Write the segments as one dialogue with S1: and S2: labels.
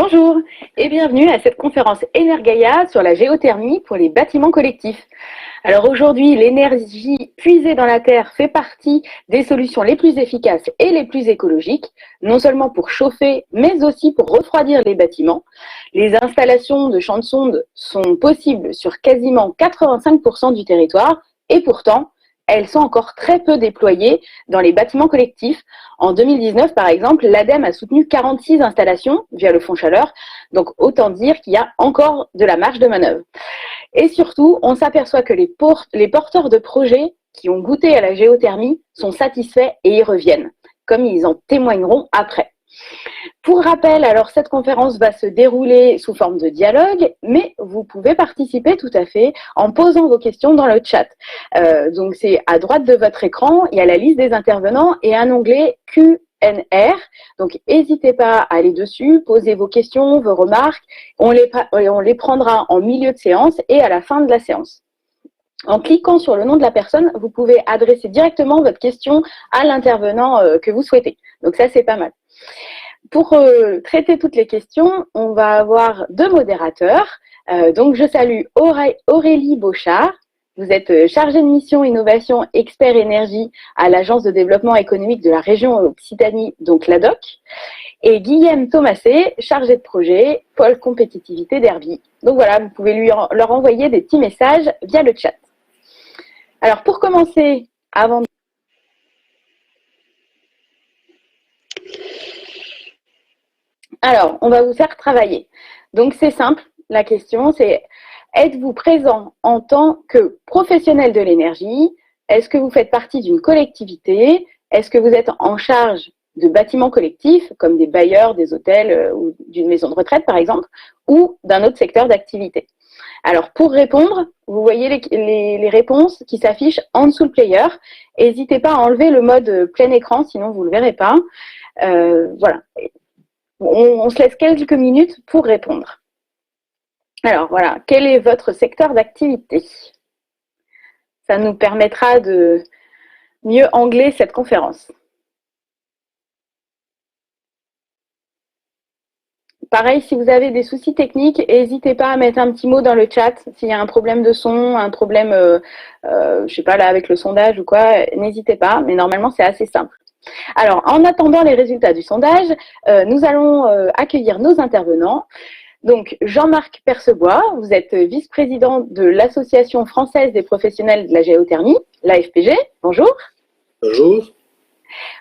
S1: Bonjour et bienvenue à cette conférence Energaia sur la géothermie pour les bâtiments collectifs. Alors aujourd'hui, l'énergie puisée dans la terre fait partie des solutions les plus efficaces et les plus écologiques, non seulement pour chauffer, mais aussi pour refroidir les bâtiments. Les installations de champs de sonde sont possibles sur quasiment 85% du territoire et pourtant, elles sont encore très peu déployées dans les bâtiments collectifs. En 2019, par exemple, l'ADEME a soutenu 46 installations via le fonds chaleur. Donc, autant dire qu'il y a encore de la marge de manœuvre. Et surtout, on s'aperçoit que les porteurs de projets qui ont goûté à la géothermie sont satisfaits et y reviennent, comme ils en témoigneront après. Pour rappel, alors cette conférence va se dérouler sous forme de dialogue, mais vous pouvez participer tout à fait en posant vos questions dans le chat. Donc c'est à droite de votre écran, il y a la liste des intervenants et un onglet Q&R. Donc n'hésitez pas à aller dessus, posez vos questions, vos remarques. On les prendra en milieu de séance et à la fin de la séance. En cliquant sur le nom de la personne, vous pouvez adresser directement votre question à l'intervenant que vous souhaitez. Donc ça, c'est pas mal. Pour traiter toutes les questions, on va avoir deux modérateurs. Donc, je salue Aurélie Beauchard. Vous êtes chargée de mission innovation expert énergie à l'Agence de développement économique de la région Occitanie, donc l'ADOC. Et Guillaume Thomasé, chargé de projet, pôle compétitivité d'Herby. Donc voilà, vous pouvez leur envoyer des petits messages via le chat. Alors, pour commencer, avant Alors, on va vous faire travailler. Donc, c'est simple. La question, c'est êtes-vous présent en tant que professionnel de l'énergie? Est-ce que vous faites partie d'une collectivité? Est-ce que vous êtes en charge de bâtiments collectifs, comme des bailleurs, des hôtels ou d'une maison de retraite, par exemple, ou d'un autre secteur d'activité? Alors, pour répondre, vous voyez les réponses qui s'affichent en dessous le player. N'hésitez pas à enlever le mode plein écran, sinon vous ne le verrez pas. Voilà. On se laisse quelques minutes pour répondre. Alors voilà, quel est votre secteur d'activité? Ça nous permettra de mieux angler cette conférence. Pareil, si vous avez des soucis techniques, n'hésitez pas à mettre un petit mot dans le chat. S'il y a un problème de son, un problème, je sais pas, là, avec le sondage ou quoi, n'hésitez pas. Mais normalement, c'est assez simple. Alors, en attendant les résultats du sondage, nous allons accueillir nos intervenants. Donc, Jean-Marc Percebois, vous êtes vice-président de l'Association française des professionnels de la géothermie, l'AFPG. Bonjour.
S2: Bonjour.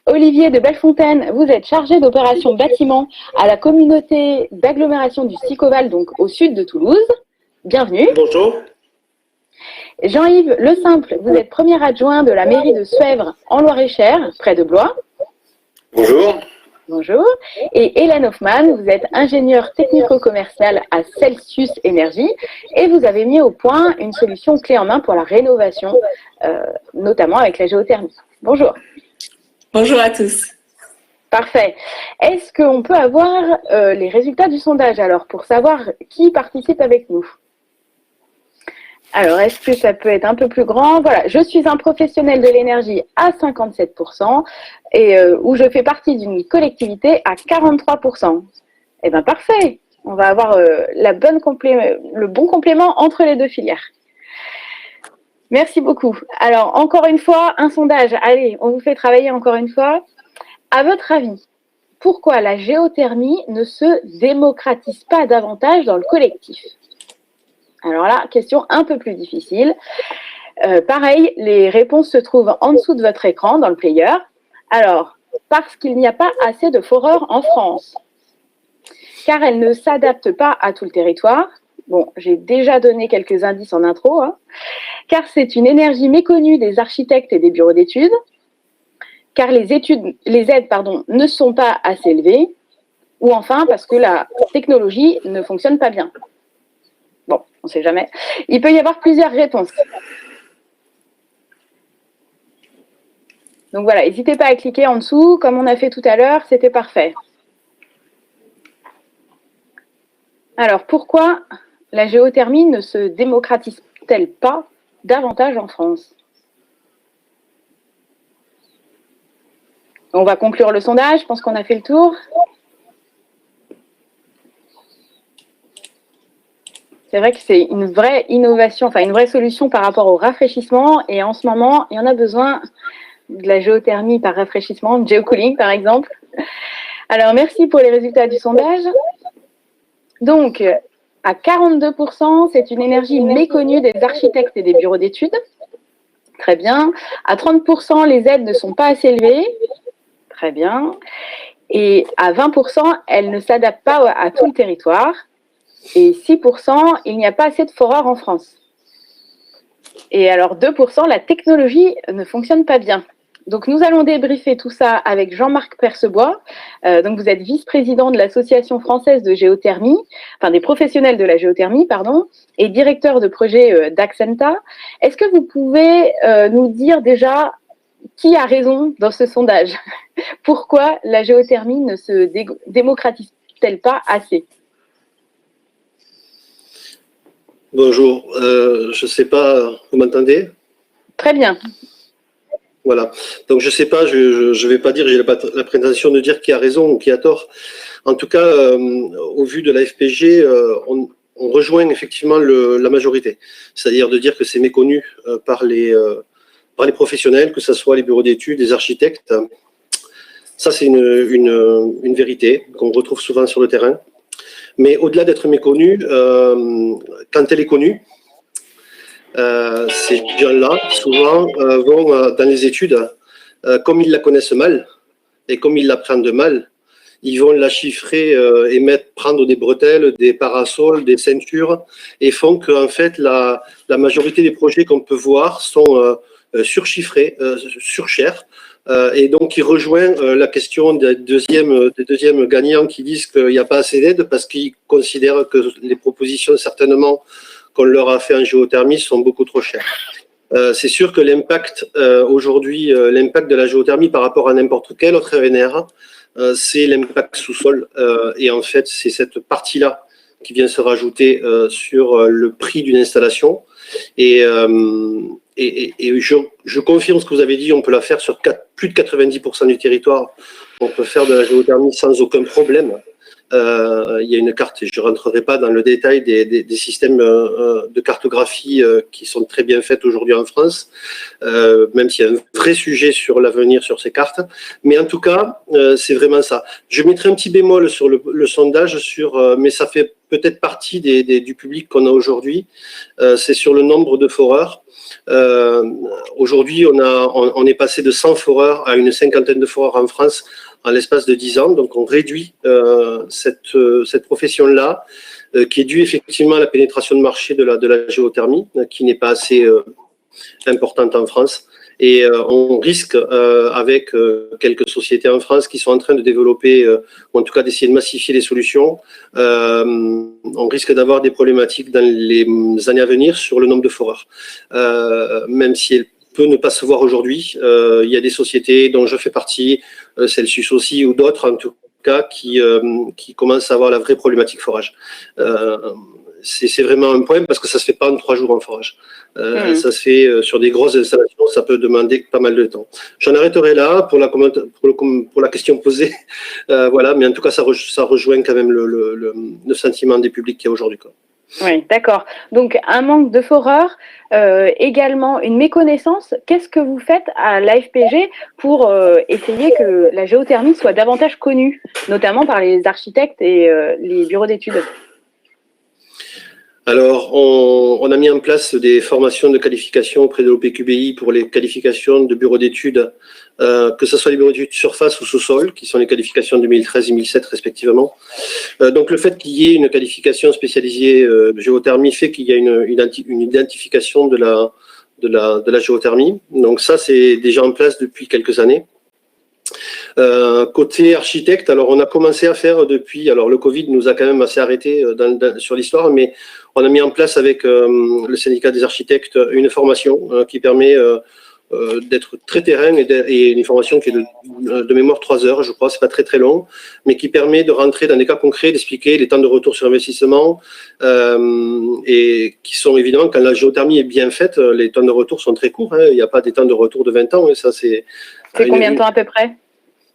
S1: Olivier de Bellefontaine, vous êtes chargé d'opérations bâtiments à la communauté d'agglomération du Sicoval, donc au sud de Toulouse. Bienvenue.
S2: Bonjour.
S1: Jean-Yves Le Simple, vous êtes premier adjoint de la mairie de Suèvre en Loir-et-Cher, près de Blois.
S2: Bonjour.
S1: Bonjour. Et Hélène Hoffman, vous êtes ingénieure technico-commerciale à Celsius Énergie et vous avez mis au point une solution clé en main pour la rénovation, notamment avec la géothermie. Bonjour.
S3: Bonjour à tous.
S1: Parfait. Est-ce qu'on peut avoir les résultats du sondage alors pour savoir qui participe avec nous? Alors, est-ce que ça peut être un peu plus grand? Voilà, je suis un professionnel de l'énergie à 57% et où je fais partie d'une collectivité à 43%. Eh bien, parfait. On va avoir le bon complément entre les deux filières. Merci beaucoup. Alors, encore une fois, un sondage. Allez, on vous fait travailler encore une fois. À votre avis, pourquoi la géothermie ne se démocratise pas davantage dans le collectif? Alors là, question un peu plus difficile. Pareil, les réponses se trouvent en dessous de votre écran, dans le player. Alors, parce qu'il n'y a pas assez de foreurs en France. Car elle ne s'adapte pas à tout le territoire. Bon, j'ai déjà donné quelques indices en intro. Car c'est une énergie méconnue des architectes et des bureaux d'études. Car les aides ne sont pas assez élevées. Ou enfin, parce que la technologie ne fonctionne pas bien. Bon, on ne sait jamais. Il peut y avoir plusieurs réponses. Donc voilà, n'hésitez pas à cliquer en dessous. Comme on a fait tout à l'heure, c'était parfait. Alors, pourquoi la géothermie ne se démocratise-t-elle pas davantage en France? On va conclure le sondage. Je pense qu'on a fait le tour. C'est vrai que c'est une vraie innovation, enfin une vraie solution par rapport au rafraîchissement. Et en ce moment, il y en a besoin de la géothermie par rafraîchissement, de geocooling par exemple. Alors, merci pour les résultats du sondage. Donc, à 42%, c'est une énergie méconnue des architectes et des bureaux d'études. Très bien. À 30%, les aides ne sont pas assez élevées. Très bien. Et à 20%, elles ne s'adaptent pas à tout le territoire. Et 6%, il n'y a pas assez de foreurs en France. Et alors 2%, la technologie ne fonctionne pas bien. Donc nous allons débriefer tout ça avec Jean-Marc Percebois. Donc vous êtes vice-président de l'Association française de géothermie, enfin des professionnels de la géothermie, pardon, et directeur de projet d'Accenta. Est-ce que vous pouvez nous dire déjà qui a raison dans ce sondage? Pourquoi la géothermie ne se démocratise-t-elle pas assez?
S2: Bonjour, je ne sais pas, vous m'entendez?
S1: Très bien.
S2: Voilà, donc je ne sais pas, je ne vais pas dire, j'ai la prétention de dire qui a raison ou qui a tort. En tout cas, au vu de la FPG, on rejoint effectivement la majorité, c'est-à-dire de dire que c'est méconnu par les professionnels, que ce soit les bureaux d'études, les architectes. Ça, c'est une vérité qu'on retrouve souvent sur le terrain. Mais au-delà d'être méconnue, quand elle est connue, ces gens-là, souvent, vont dans les études, comme ils la connaissent mal et comme ils l'apprennent mal, ils vont la chiffrer et prendre des bretelles, des parasols, des ceintures, et font qu'en fait, la majorité des projets qu'on peut voir sont surchiffrés, surchers. Et donc, il rejoint la question des deuxièmes gagnants qui disent qu'il n'y a pas assez d'aide parce qu'ils considèrent que les propositions, certainement, qu'on leur a fait en géothermie sont beaucoup trop chères. C'est sûr que l'impact aujourd'hui, l'impact de la géothermie par rapport à n'importe quel autre ENR, c'est l'impact sous-sol. Et en fait, c'est cette partie-là qui vient se rajouter sur le prix d'une installation. Et je confirme ce que vous avez dit, on peut la faire sur plus de 90% du territoire. On peut faire de la géothermie sans aucun problème. Il y a une carte, je ne rentrerai pas dans le détail des systèmes de cartographie qui sont très bien faits aujourd'hui en France, même s'il y a un vrai sujet sur l'avenir sur ces cartes. Mais en tout cas, c'est vraiment ça. Je mettrai un petit bémol sur le sondage, mais ça fait peut-être partie du public qu'on a aujourd'hui. C'est sur le nombre de foreurs. Aujourd'hui, on est passé de 100 foreurs à une cinquantaine de foreurs en France en l'espace de 10 ans. Donc, on réduit cette profession-là, qui est due effectivement à la pénétration de marché de la géothermie, qui n'est pas assez importante en France. Et on risque, avec quelques sociétés en France qui sont en train de développer, ou en tout cas d'essayer de massifier les solutions, on risque d'avoir des problématiques dans les années à venir sur le nombre de foreurs. Même si elle peut ne pas se voir aujourd'hui, il y a des sociétés dont je fais partie, Celsius aussi, ou d'autres en tout cas, qui commencent à avoir la vraie problématique forage. C'est vraiment un point parce que ça ne se fait pas en 3 jours en forage. Ça se fait sur des grosses installations, ça peut demander pas mal de temps. J'en arrêterai là pour la question posée. Voilà, mais en tout cas, ça rejoint quand même le sentiment des publics qu'il y a aujourd'hui.
S1: Oui, d'accord. Donc, un manque de foreurs, également une méconnaissance. Qu'est-ce que vous faites à l'AFPG pour essayer que la géothermie soit davantage connue, notamment par les architectes et les bureaux d'études?
S2: Alors, on a mis en place des formations de qualification auprès de l'OPQBI pour les qualifications de bureaux d'études, que ce soit les bureaux d'études surface ou sous-sol, qui sont les qualifications 2013 et 2007 respectivement. Donc, le fait qu'il y ait une qualification spécialisée géothermie fait qu'il y a une identification de la géothermie. Donc, ça, c'est déjà en place depuis quelques années. Côté architecte, alors on a commencé à faire depuis, alors le Covid nous a quand même assez arrêté sur l'histoire, mais on a mis en place avec le syndicat des architectes une formation qui permet d'être très terrain et une formation qui est de mémoire 3 heures, je crois, c'est pas très très long, mais qui permet de rentrer dans des cas concrets, d'expliquer les temps de retour sur investissement et qui sont évidemment, quand la géothermie est bien faite, les temps de retour sont très courts, hein, il n'y a pas des temps de retour de 20 ans, et ça c'est...
S1: C'est combien de temps à peu près?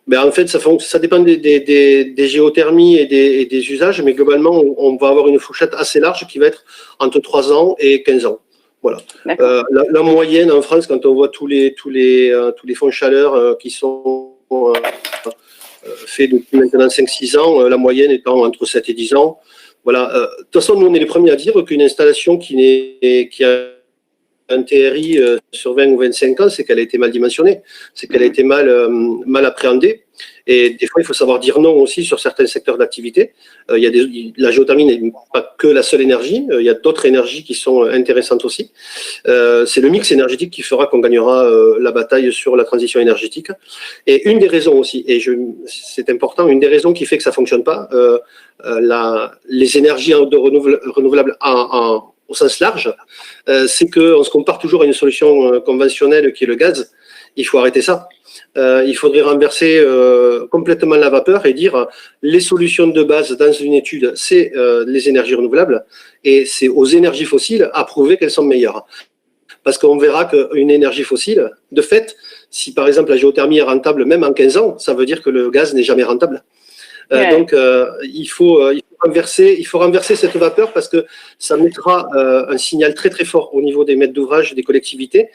S2: Ben, en fait, ça dépend des géothermies et des usages, mais globalement, on va avoir une fourchette assez large qui va être entre 3 ans et 15 ans. Voilà. La moyenne en France, quand on voit tous les fonds de chaleur qui sont faits depuis maintenant 5-6 ans, la moyenne étant entre 7 et 10 ans. Voilà. De toute façon, nous, on est les premiers à dire qu'une installation qui a un TRI sur 20 ou 25 ans, c'est qu'elle a été mal dimensionnée, c'est qu'elle a été mal appréhendée. Et des fois, il faut savoir dire non aussi sur certains secteurs d'activité. La géothermie n'est pas que la seule énergie, il y a d'autres énergies qui sont intéressantes aussi. C'est le mix énergétique qui fera qu'on gagnera la bataille sur la transition énergétique. Et une des raisons aussi, et c'est important, une des raisons qui fait que ça ne fonctionne pas, les énergies renouvelables au sens large, c'est qu'on se compare toujours à une solution conventionnelle qui est le gaz. Il faut arrêter ça. Il faudrait renverser complètement la vapeur et dire les solutions de base dans une étude, c'est les énergies renouvelables et c'est aux énergies fossiles à prouver qu'elles sont meilleures. Parce qu'on verra qu'une énergie fossile, de fait, si par exemple la géothermie est rentable même en 15 ans, ça veut dire que le gaz n'est jamais rentable. Donc, il faut renverser cette vapeur parce que ça mettra un signal très très fort au niveau des maîtres d'ouvrage des collectivités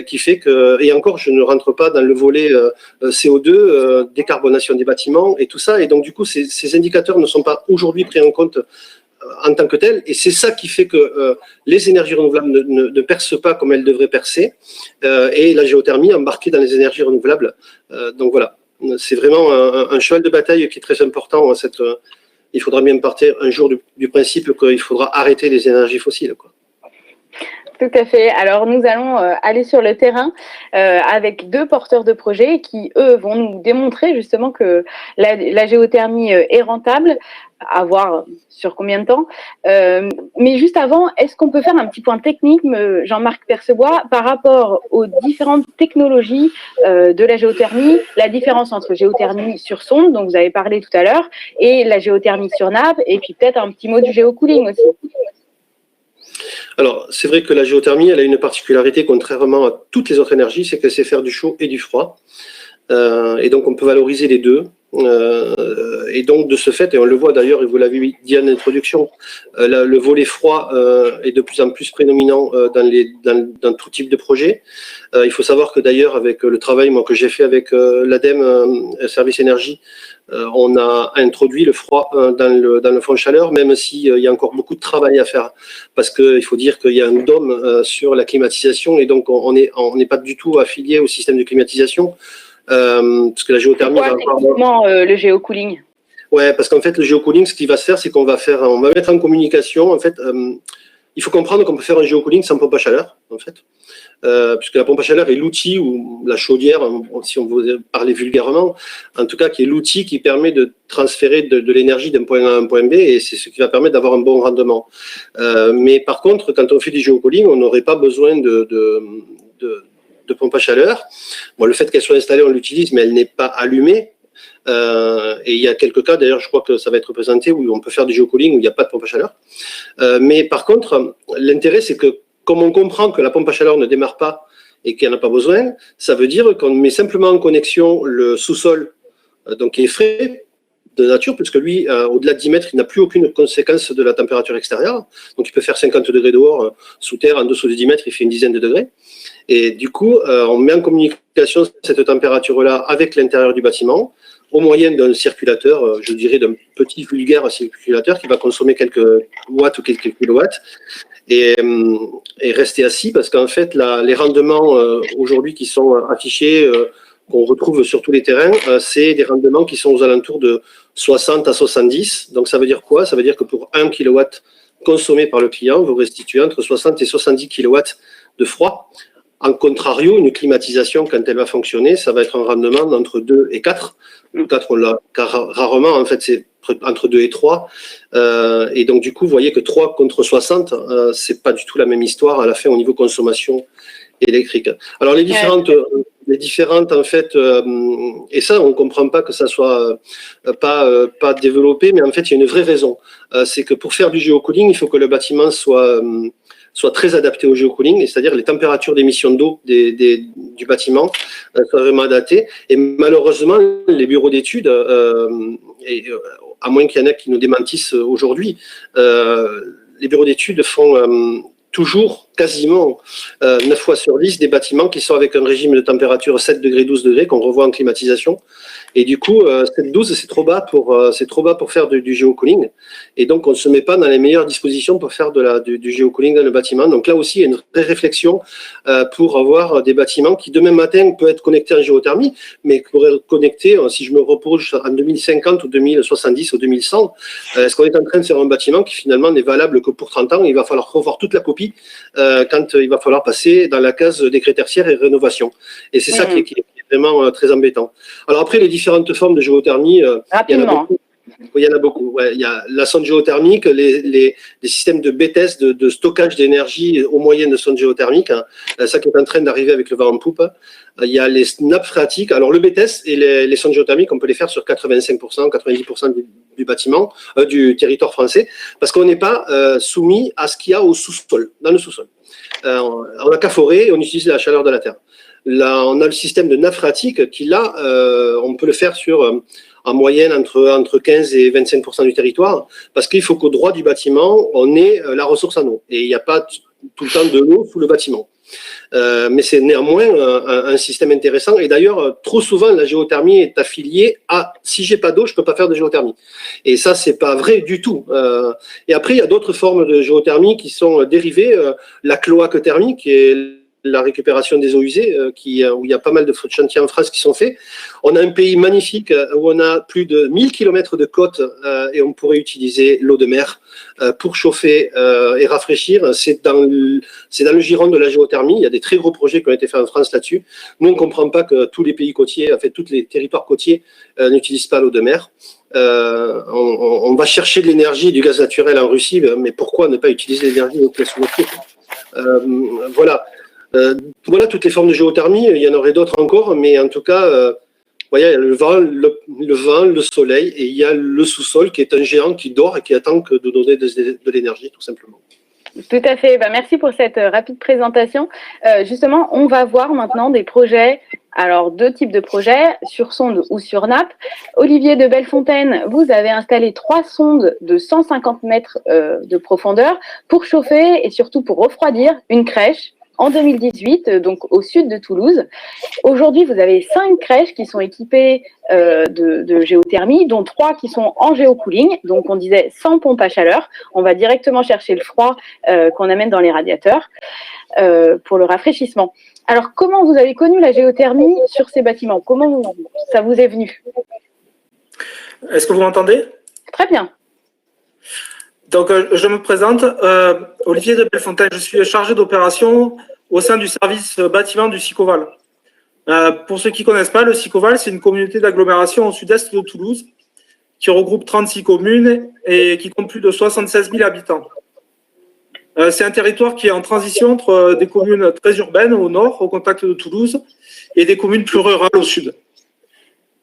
S2: qui fait que, et encore, je ne rentre pas dans le volet CO2, décarbonation des bâtiments et tout ça. Et donc, du coup, ces indicateurs ne sont pas aujourd'hui pris en compte en tant que tels. Et c'est ça qui fait que les énergies renouvelables ne percent pas comme elles devraient percer et la géothermie embarquée dans les énergies renouvelables. Donc, voilà. C'est vraiment un cheval de bataille qui est très important. Il faudra bien partir un jour du principe qu'il faudra arrêter les énergies fossiles, quoi.
S1: Tout à fait. Alors, nous allons aller sur le terrain avec 2 porteurs de projets qui, eux, vont nous démontrer justement que la géothermie est rentable, à voir sur combien de temps. Mais juste avant, est-ce qu'on peut faire un petit point technique, Jean-Marc Percebois, par rapport aux différentes technologies de la géothermie, la différence entre géothermie sur sonde, dont vous avez parlé tout à l'heure, et la géothermie sur nappe, et puis peut-être un petit mot du géocooling aussi.
S2: Alors, c'est vrai que la géothermie, elle a une particularité, contrairement à toutes les autres énergies, c'est qu'elle sait faire du chaud et du froid. Et donc, on peut valoriser les deux. Et donc, de ce fait, et on le voit d'ailleurs, et vous l'avez dit en introduction, le volet froid est de plus en plus prédominant dans tout type de projet. Il faut savoir que d'ailleurs, avec le travail que j'ai fait avec l'ADEME, Service Énergie, on a introduit le froid dans le fond de chaleur, même s'il y a encore beaucoup de travail à faire, parce qu'il faut dire qu'il y a un dôme sur la climatisation, et donc on n'est pas du tout affilié au système de climatisation, parce que la géothermie va
S1: avoir le géocooling.
S2: Ouais, parce qu'en fait, le géocooling, ce qui va se faire, c'est qu'on va mettre en communication, en fait, il faut comprendre qu'on peut faire un géocooling sans pompe à chaleur, en fait. Puisque la pompe à chaleur est l'outil, ou la chaudière, si on veut parler vulgairement, en tout cas qui est l'outil qui permet de transférer de l'énergie d'un point A à un point B, et c'est ce qui va permettre d'avoir un bon rendement. Mais par contre, quand on fait du géocooling, on n'aurait pas besoin de pompe à chaleur. Bon, le fait qu'elle soit installée, on l'utilise, mais elle n'est pas allumée. Et il y a quelques cas, d'ailleurs, je crois que ça va être présenté, où on peut faire du géocooling où il n'y a pas de pompe à chaleur. Mais par contre, l'intérêt, c'est que comme on comprend que la pompe à chaleur ne démarre pas et qu'elle n'a pas besoin, ça veut dire qu'on met simplement en connexion le sous-sol, donc qui est frais de nature, puisque lui, au-delà de 10 mètres, il n'a plus aucune conséquence de la température extérieure. Donc il peut faire 50 degrés dehors, sous terre, en dessous de 10 mètres, il fait une dizaine de degrés. Et du coup, on met en communication cette température-là avec l'intérieur du bâtiment, au moyen d'un circulateur, je dirais d'un petit vulgaire circulateur qui va consommer quelques watts ou quelques kilowatts, et rester assis, parce qu'en fait, les rendements aujourd'hui qui sont affichés, qu'on retrouve sur tous les terrains, c'est des rendements qui sont aux alentours de 60 à 70. Donc ça veut dire quoi? Ça veut dire que pour 1 kilowatt consommé par le client, vous restituez entre 60 et 70 kilowatts de froid. En contrario, une climatisation, quand elle va fonctionner, ça va être un rendement entre 2 et 4. 4, on l'a rarement, en fait, c'est entre 2 et 3. Et donc, du coup, vous voyez que 3 contre 60, c'est pas du tout la même histoire à la fin au niveau consommation électrique. Alors, les différentes, en fait, et ça, on ne comprend pas que ça soit pas développé, mais en fait, il y a une vraie raison. C'est que pour faire du géocooling, il faut que le bâtiment soit soit très adapté au géocooling, c'est-à-dire les températures d'émission d'eau du bâtiment soient vraiment adaptées. Et malheureusement, les bureaux d'études, à moins qu'il y en ait qui nous démentissent aujourd'hui, les bureaux d'études font toujours, quasiment 9 fois sur 10, des bâtiments qui sont avec un régime de température 7 degrés, 12 degrés, qu'on revoit en climatisation. Et du coup, 7-12, c'est trop bas pour faire du géocooling. Et donc, on ne se met pas dans les meilleures dispositions pour faire du géocooling dans le bâtiment. Donc là aussi, il y a une vraie réflexion pour avoir des bâtiments qui, demain matin, peuvent être connectés en géothermie, mais qui pourraient être connectés, si je me repose en 2050 ou 2070 ou 2100, est-ce qu'on est en train de faire un bâtiment qui, finalement, n'est valable que pour 30 ans? Il va falloir revoir toute la copie quand il va falloir passer dans la case décret tertiaire et rénovation. Et c'est ça qui est vraiment très embêtant. Alors après, les différentes formes de géothermie, il y en a beaucoup. Ouais, il y a la sonde géothermique, les systèmes de BTS, de stockage d'énergie au moyen de sondes géothermiques, hein, ça qui est en train d'arriver avec le vent en poupe. Il y a les nappes phréatiques. Alors le BTS et les sondes géothermiques, on peut les faire sur 85%, 90% du bâtiment, du territoire français, parce qu'on n'est pas soumis à ce qu'il y a au sous-sol, dans le sous-sol. On n'a qu'à forer et on utilise la chaleur de la terre. Là, on a le système de nappe phréatique qui, là, on peut le faire sur, en moyenne, entre 15 et 25% du territoire, parce qu'il faut qu'au droit du bâtiment, on ait la ressource en eau. Et il n'y a pas tout le temps de l'eau sous le bâtiment. Mais c'est néanmoins un système intéressant. Et d'ailleurs, trop souvent, la géothermie est affiliée à « si j'ai pas d'eau, je peux pas faire de géothermie ». Et ça, c'est pas vrai du tout. Et après, il y a d'autres formes de géothermie qui sont dérivées. La cloaque thermique, qui est la récupération des eaux usées, où il y a pas mal de chantiers en France qui sont faits. On a un pays magnifique où on a plus de 1000 km de côte et on pourrait utiliser l'eau de mer pour chauffer et rafraîchir. C'est dans le giron de la géothermie. Il y a des très gros projets qui ont été faits en France là-dessus. Nous, on ne comprend pas que tous les pays côtiers, en fait, tous les territoires côtiers n'utilisent pas l'eau de mer. On va chercher de l'énergie et du gaz naturel en Russie, mais pourquoi ne pas utiliser l'énergie nucléaire? Voilà. Voilà toutes les formes de géothermie, il y en aurait d'autres encore, mais en tout cas, il y a le vent, le soleil, et il y a le sous-sol qui est un géant qui dort et qui attend que de donner de l'énergie, tout simplement.
S1: Tout à fait. Merci pour cette rapide présentation. Justement, on va voir maintenant des projets. Alors, 2 types de projets, sur sonde ou sur nappe. Olivier de Bellefontaine, vous avez installé 3 sondes de 150 mètres de profondeur pour chauffer et surtout pour refroidir une crèche en 2018, donc au sud de Toulouse. Aujourd'hui, vous avez 5 crèches qui sont équipées de géothermie, dont 3 qui sont en géocooling, donc on disait sans pompe à chaleur. On va directement chercher le froid qu'on amène dans les radiateurs pour le rafraîchissement. Alors, comment vous avez connu la géothermie sur ces bâtiments? Comment ça vous est venu?
S4: Est-ce que vous m'entendez?
S1: Très bien.
S4: Donc, je me présente, Olivier de Bellefontaine, je suis chargé d'opération au sein du service bâtiment du Sicoval. Pour ceux qui ne connaissent pas, le Sicoval, c'est une communauté d'agglomération au sud-est de Toulouse qui regroupe 36 communes et qui compte plus de 76 000 habitants. C'est un territoire qui est en transition entre des communes très urbaines au nord, au contact de Toulouse, et des communes plus rurales au sud.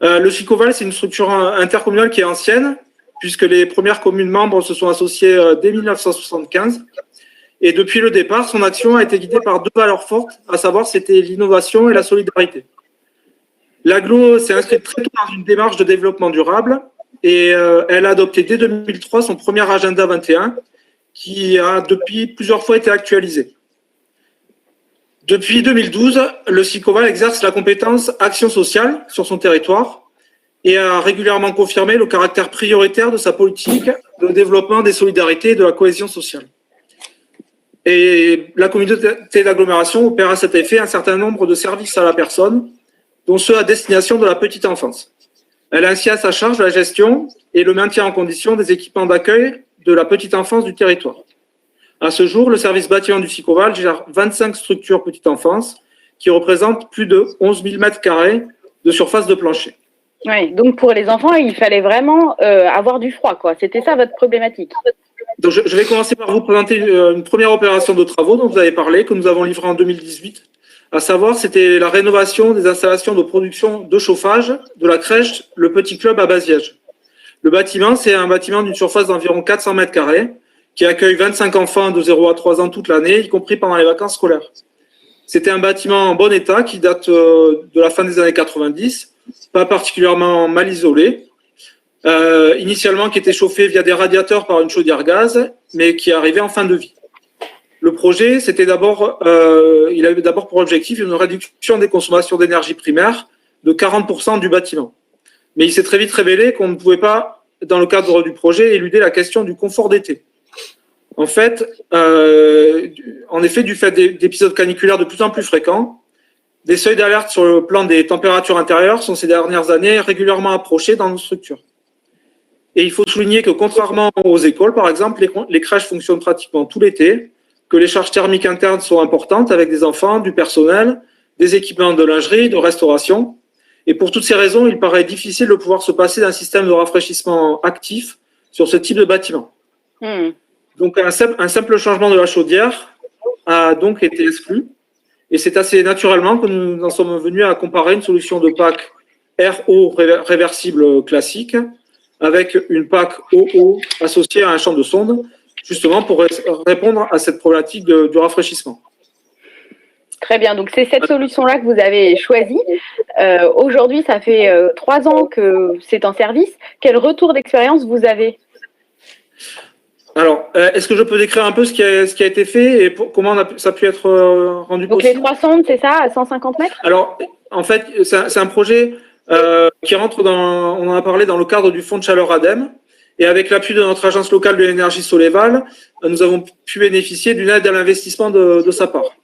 S4: Le Sicoval, c'est une structure intercommunale qui est ancienne, puisque les premières communes membres se sont associées dès 1975. Et depuis le départ, son action a été guidée par 2 valeurs fortes, à savoir c'était l'innovation et la solidarité. L'Agglo s'est inscrite très tôt dans une démarche de développement durable et elle a adopté dès 2003 son premier agenda 21 qui a depuis plusieurs fois été actualisé. Depuis 2012, le Sicoval exerce la compétence action sociale sur son territoire et a régulièrement confirmé le caractère prioritaire de sa politique de développement des solidarités et de la cohésion sociale. Et la communauté d'agglomération opère à cet effet un certain nombre de services à la personne, dont ceux à destination de la petite enfance. Elle a ainsi à sa charge la gestion et le maintien en condition des équipements d'accueil de la petite enfance du territoire. À ce jour, le service bâtiment du Sicoval gère 25 structures petite enfance qui représentent plus de 11 000 m² de surface de plancher.
S1: Oui, donc pour les enfants, il fallait vraiment avoir du froid, quoi. C'était ça votre problématique?
S4: Donc je vais commencer par vous présenter une première opération de travaux dont vous avez parlé, que nous avons livrée en 2018. À savoir, c'était la rénovation des installations de production de chauffage de la crèche Le Petit Club à Baziège. Le bâtiment, c'est un bâtiment d'une surface d'environ 400 m² qui accueille 25 enfants de 0 à 3 ans toute l'année, y compris pendant les vacances scolaires. C'était un bâtiment en bon état qui date de la fin des années 90, pas particulièrement mal isolé, initialement qui était chauffé via des radiateurs par une chaudière gaz, mais qui arrivait en fin de vie. Le projet, il avait d'abord pour objectif une réduction des consommations d'énergie primaire de 40% du bâtiment. Mais il s'est très vite révélé qu'on ne pouvait pas, dans le cadre du projet, éluder la question du confort d'été. En effet, du fait d'épisodes caniculaires de plus en plus fréquents, des seuils d'alerte sur le plan des températures intérieures sont ces dernières années régulièrement approchés dans nos structures. Et il faut souligner que contrairement aux écoles, par exemple, les crèches fonctionnent pratiquement tout l'été, que les charges thermiques internes sont importantes avec des enfants, du personnel, des équipements de lingerie, de restauration. Et pour toutes ces raisons, il paraît difficile de pouvoir se passer d'un système de rafraîchissement actif sur ce type de bâtiment. Donc un simple changement de la chaudière a donc été exclu. Et c'est assez naturellement que nous en sommes venus à comparer une solution de PAC RO réversible classique avec une PAC OO associée à un champ de sonde, justement pour répondre à cette problématique du rafraîchissement.
S1: Très bien, donc c'est cette solution-là que vous avez choisie. Aujourd'hui, ça fait 3 ans que c'est en service. Quel retour d'expérience vous avez?
S4: Alors, est-ce que je peux décrire un peu ce qui a été fait et comment ça a pu être rendu possible?
S1: Donc les 3 sondes, c'est ça, à 150 mètres?
S4: Alors, en fait, c'est un projet qui rentre on en a parlé dans le cadre du fonds de chaleur ADEME. Et avec l'appui de notre agence locale de l'énergie Soleval, nous avons pu bénéficier d'une aide à l'investissement de sa part.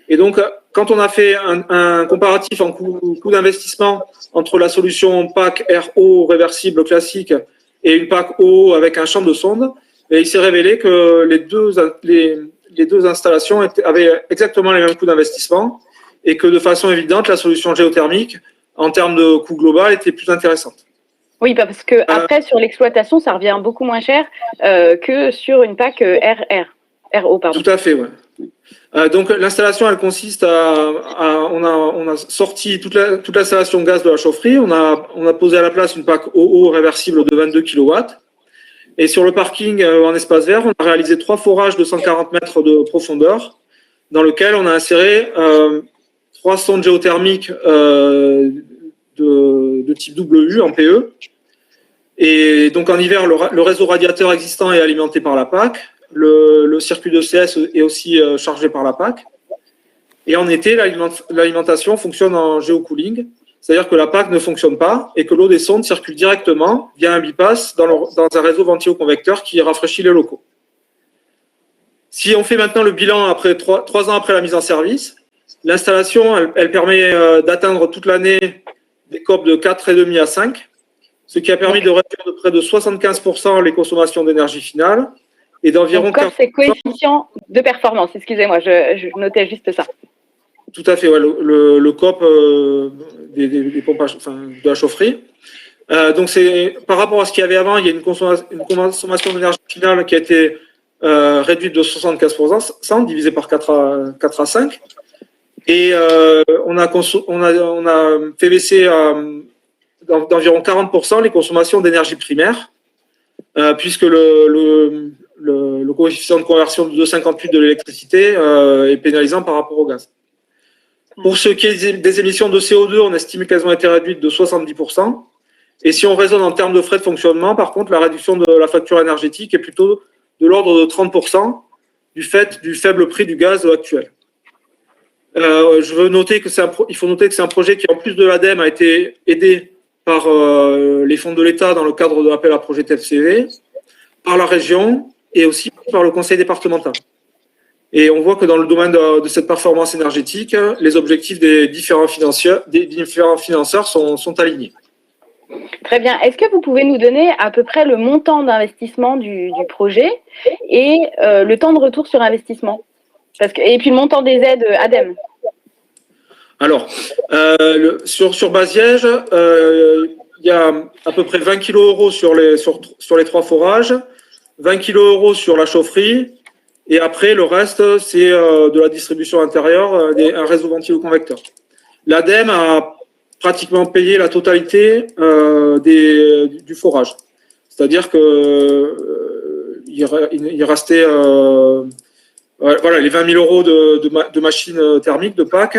S4: Et donc, quand on a fait un comparatif en coût d'investissement entre la solution PAC RO réversible classique et une PAC OO avec un champ de sonde, il s'est révélé que les deux installations avaient exactement les mêmes coûts d'investissement et que de façon évidente, la solution géothermique, en termes de coût global, était plus intéressante.
S1: Oui, parce que après sur l'exploitation, ça revient beaucoup moins cher que sur une PAC RO, pardon.
S4: Tout à fait, ouais. Donc l'installation, elle consiste on a sorti toute l'installation gaz de la chaufferie, on a posé à la place une PAC OO réversible de 22 kW. Et sur le parking en espace vert, on a réalisé 3 forages de 140 mètres de profondeur, dans lequel on a inséré 3 sondes géothermiques de type WU en PE. Et donc en hiver, le réseau radiateur existant est alimenté par la PAC. Le circuit de CS est aussi chargé par la PAC. Et en été, l'alimentation fonctionne en géocooling, c'est-à-dire que la PAC ne fonctionne pas et que l'eau des sondes circule directement via un bypass dans un réseau ventilo-convecteur qui rafraîchit les locaux. Si on fait maintenant le bilan après 3 ans après la mise en service, l'installation, elle permet d'atteindre toute l'année des COP de 4,5 à 5, ce qui a permis de réduire de près de 75% les consommations d'énergie finale et d'environ 40%.
S1: C'est coefficient de performance, excusez-moi, je notais juste ça.
S4: Tout à fait, ouais, le COP des pompages, de la chaufferie. Donc c'est par rapport à ce qu'il y avait avant, il y a une consommation d'énergie finale qui a été réduite de 75%, divisé par 4 à 5. Et on a fait baisser d'environ 40% les consommations d'énergie primaire, puisque le coefficient de conversion de 2,58 de l'électricité est pénalisant par rapport au gaz. Pour ce qui est des émissions de CO2, on estime qu'elles ont été réduites de 70%. Et si on raisonne en termes de frais de fonctionnement, par contre, la réduction de la facture énergétique est plutôt de l'ordre de 30% du fait du faible prix du gaz actuel. Il faut noter que c'est un projet qui, en plus de l'ADEME, a été aidé par les fonds de l'État dans le cadre de l'appel à projet TFCV, par la région et aussi par le conseil départemental. Et on voit que dans le domaine de cette performance énergétique, les objectifs des différents financeurs sont alignés.
S1: Très bien. Est-ce que vous pouvez nous donner à peu près le montant d'investissement du projet et le temps de retour sur investissement? Et puis le montant des aides ADEME.
S4: Alors, sur Baziège, il y a à peu près 20 kg € sur les 3 forages, 20 kg € sur la chaufferie, et après, le reste, c'est de la distribution intérieure, un réseau ventilo-convecteur. L'ADEME a pratiquement payé la totalité du forage. C'est-à-dire que il restait voilà, les 20 000 euros de machines thermiques, de PAC.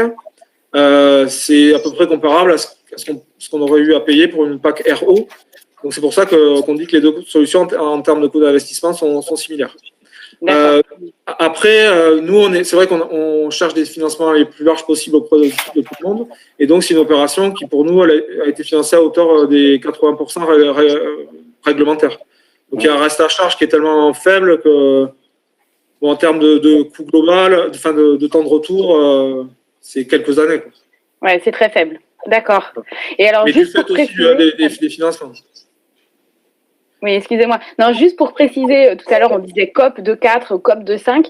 S4: C'est à peu près comparable à ce qu'on aurait eu à payer pour une PAC RO. Donc c'est pour ça qu'on dit que les deux solutions en termes de coût d'investissement sont similaires. Après, nous, c'est vrai qu'on cherche des financements les plus larges possibles auprès de tout le monde. Et donc, c'est une opération qui, pour nous, a été financée à hauteur des 80% réglementaires. Donc, il y a un reste à charge qui est tellement faible que, bon, en termes de coût global, de temps de retour, c'est quelques années, quoi.
S1: Ouais, c'est très faible. D'accord. Et alors,
S4: mais
S1: juste
S4: tu fais aussi des financements.
S1: Oui, excusez-moi. Non, juste pour préciser, tout à l'heure, on disait COP de 4, COP de 5.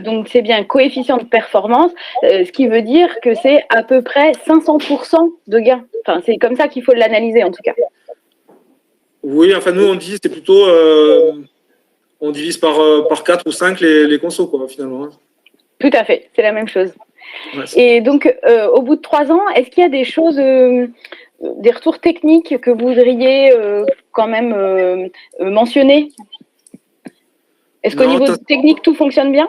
S1: Donc, c'est bien coefficient de performance, ce qui veut dire que c'est à peu près 500% de gain. Enfin, c'est comme ça qu'il faut l'analyser, en tout cas.
S4: Oui, enfin, nous, on dit, c'est plutôt... on divise par 4 ou 5 les consos, quoi, finalement.
S1: Tout à fait, c'est la même chose.
S4: Ouais,
S1: et donc, au bout de 3 ans, est-ce qu'il y a des choses... des retours techniques que vous voudriez quand même mentionner? Est-ce qu'au niveau technique, tout fonctionne bien?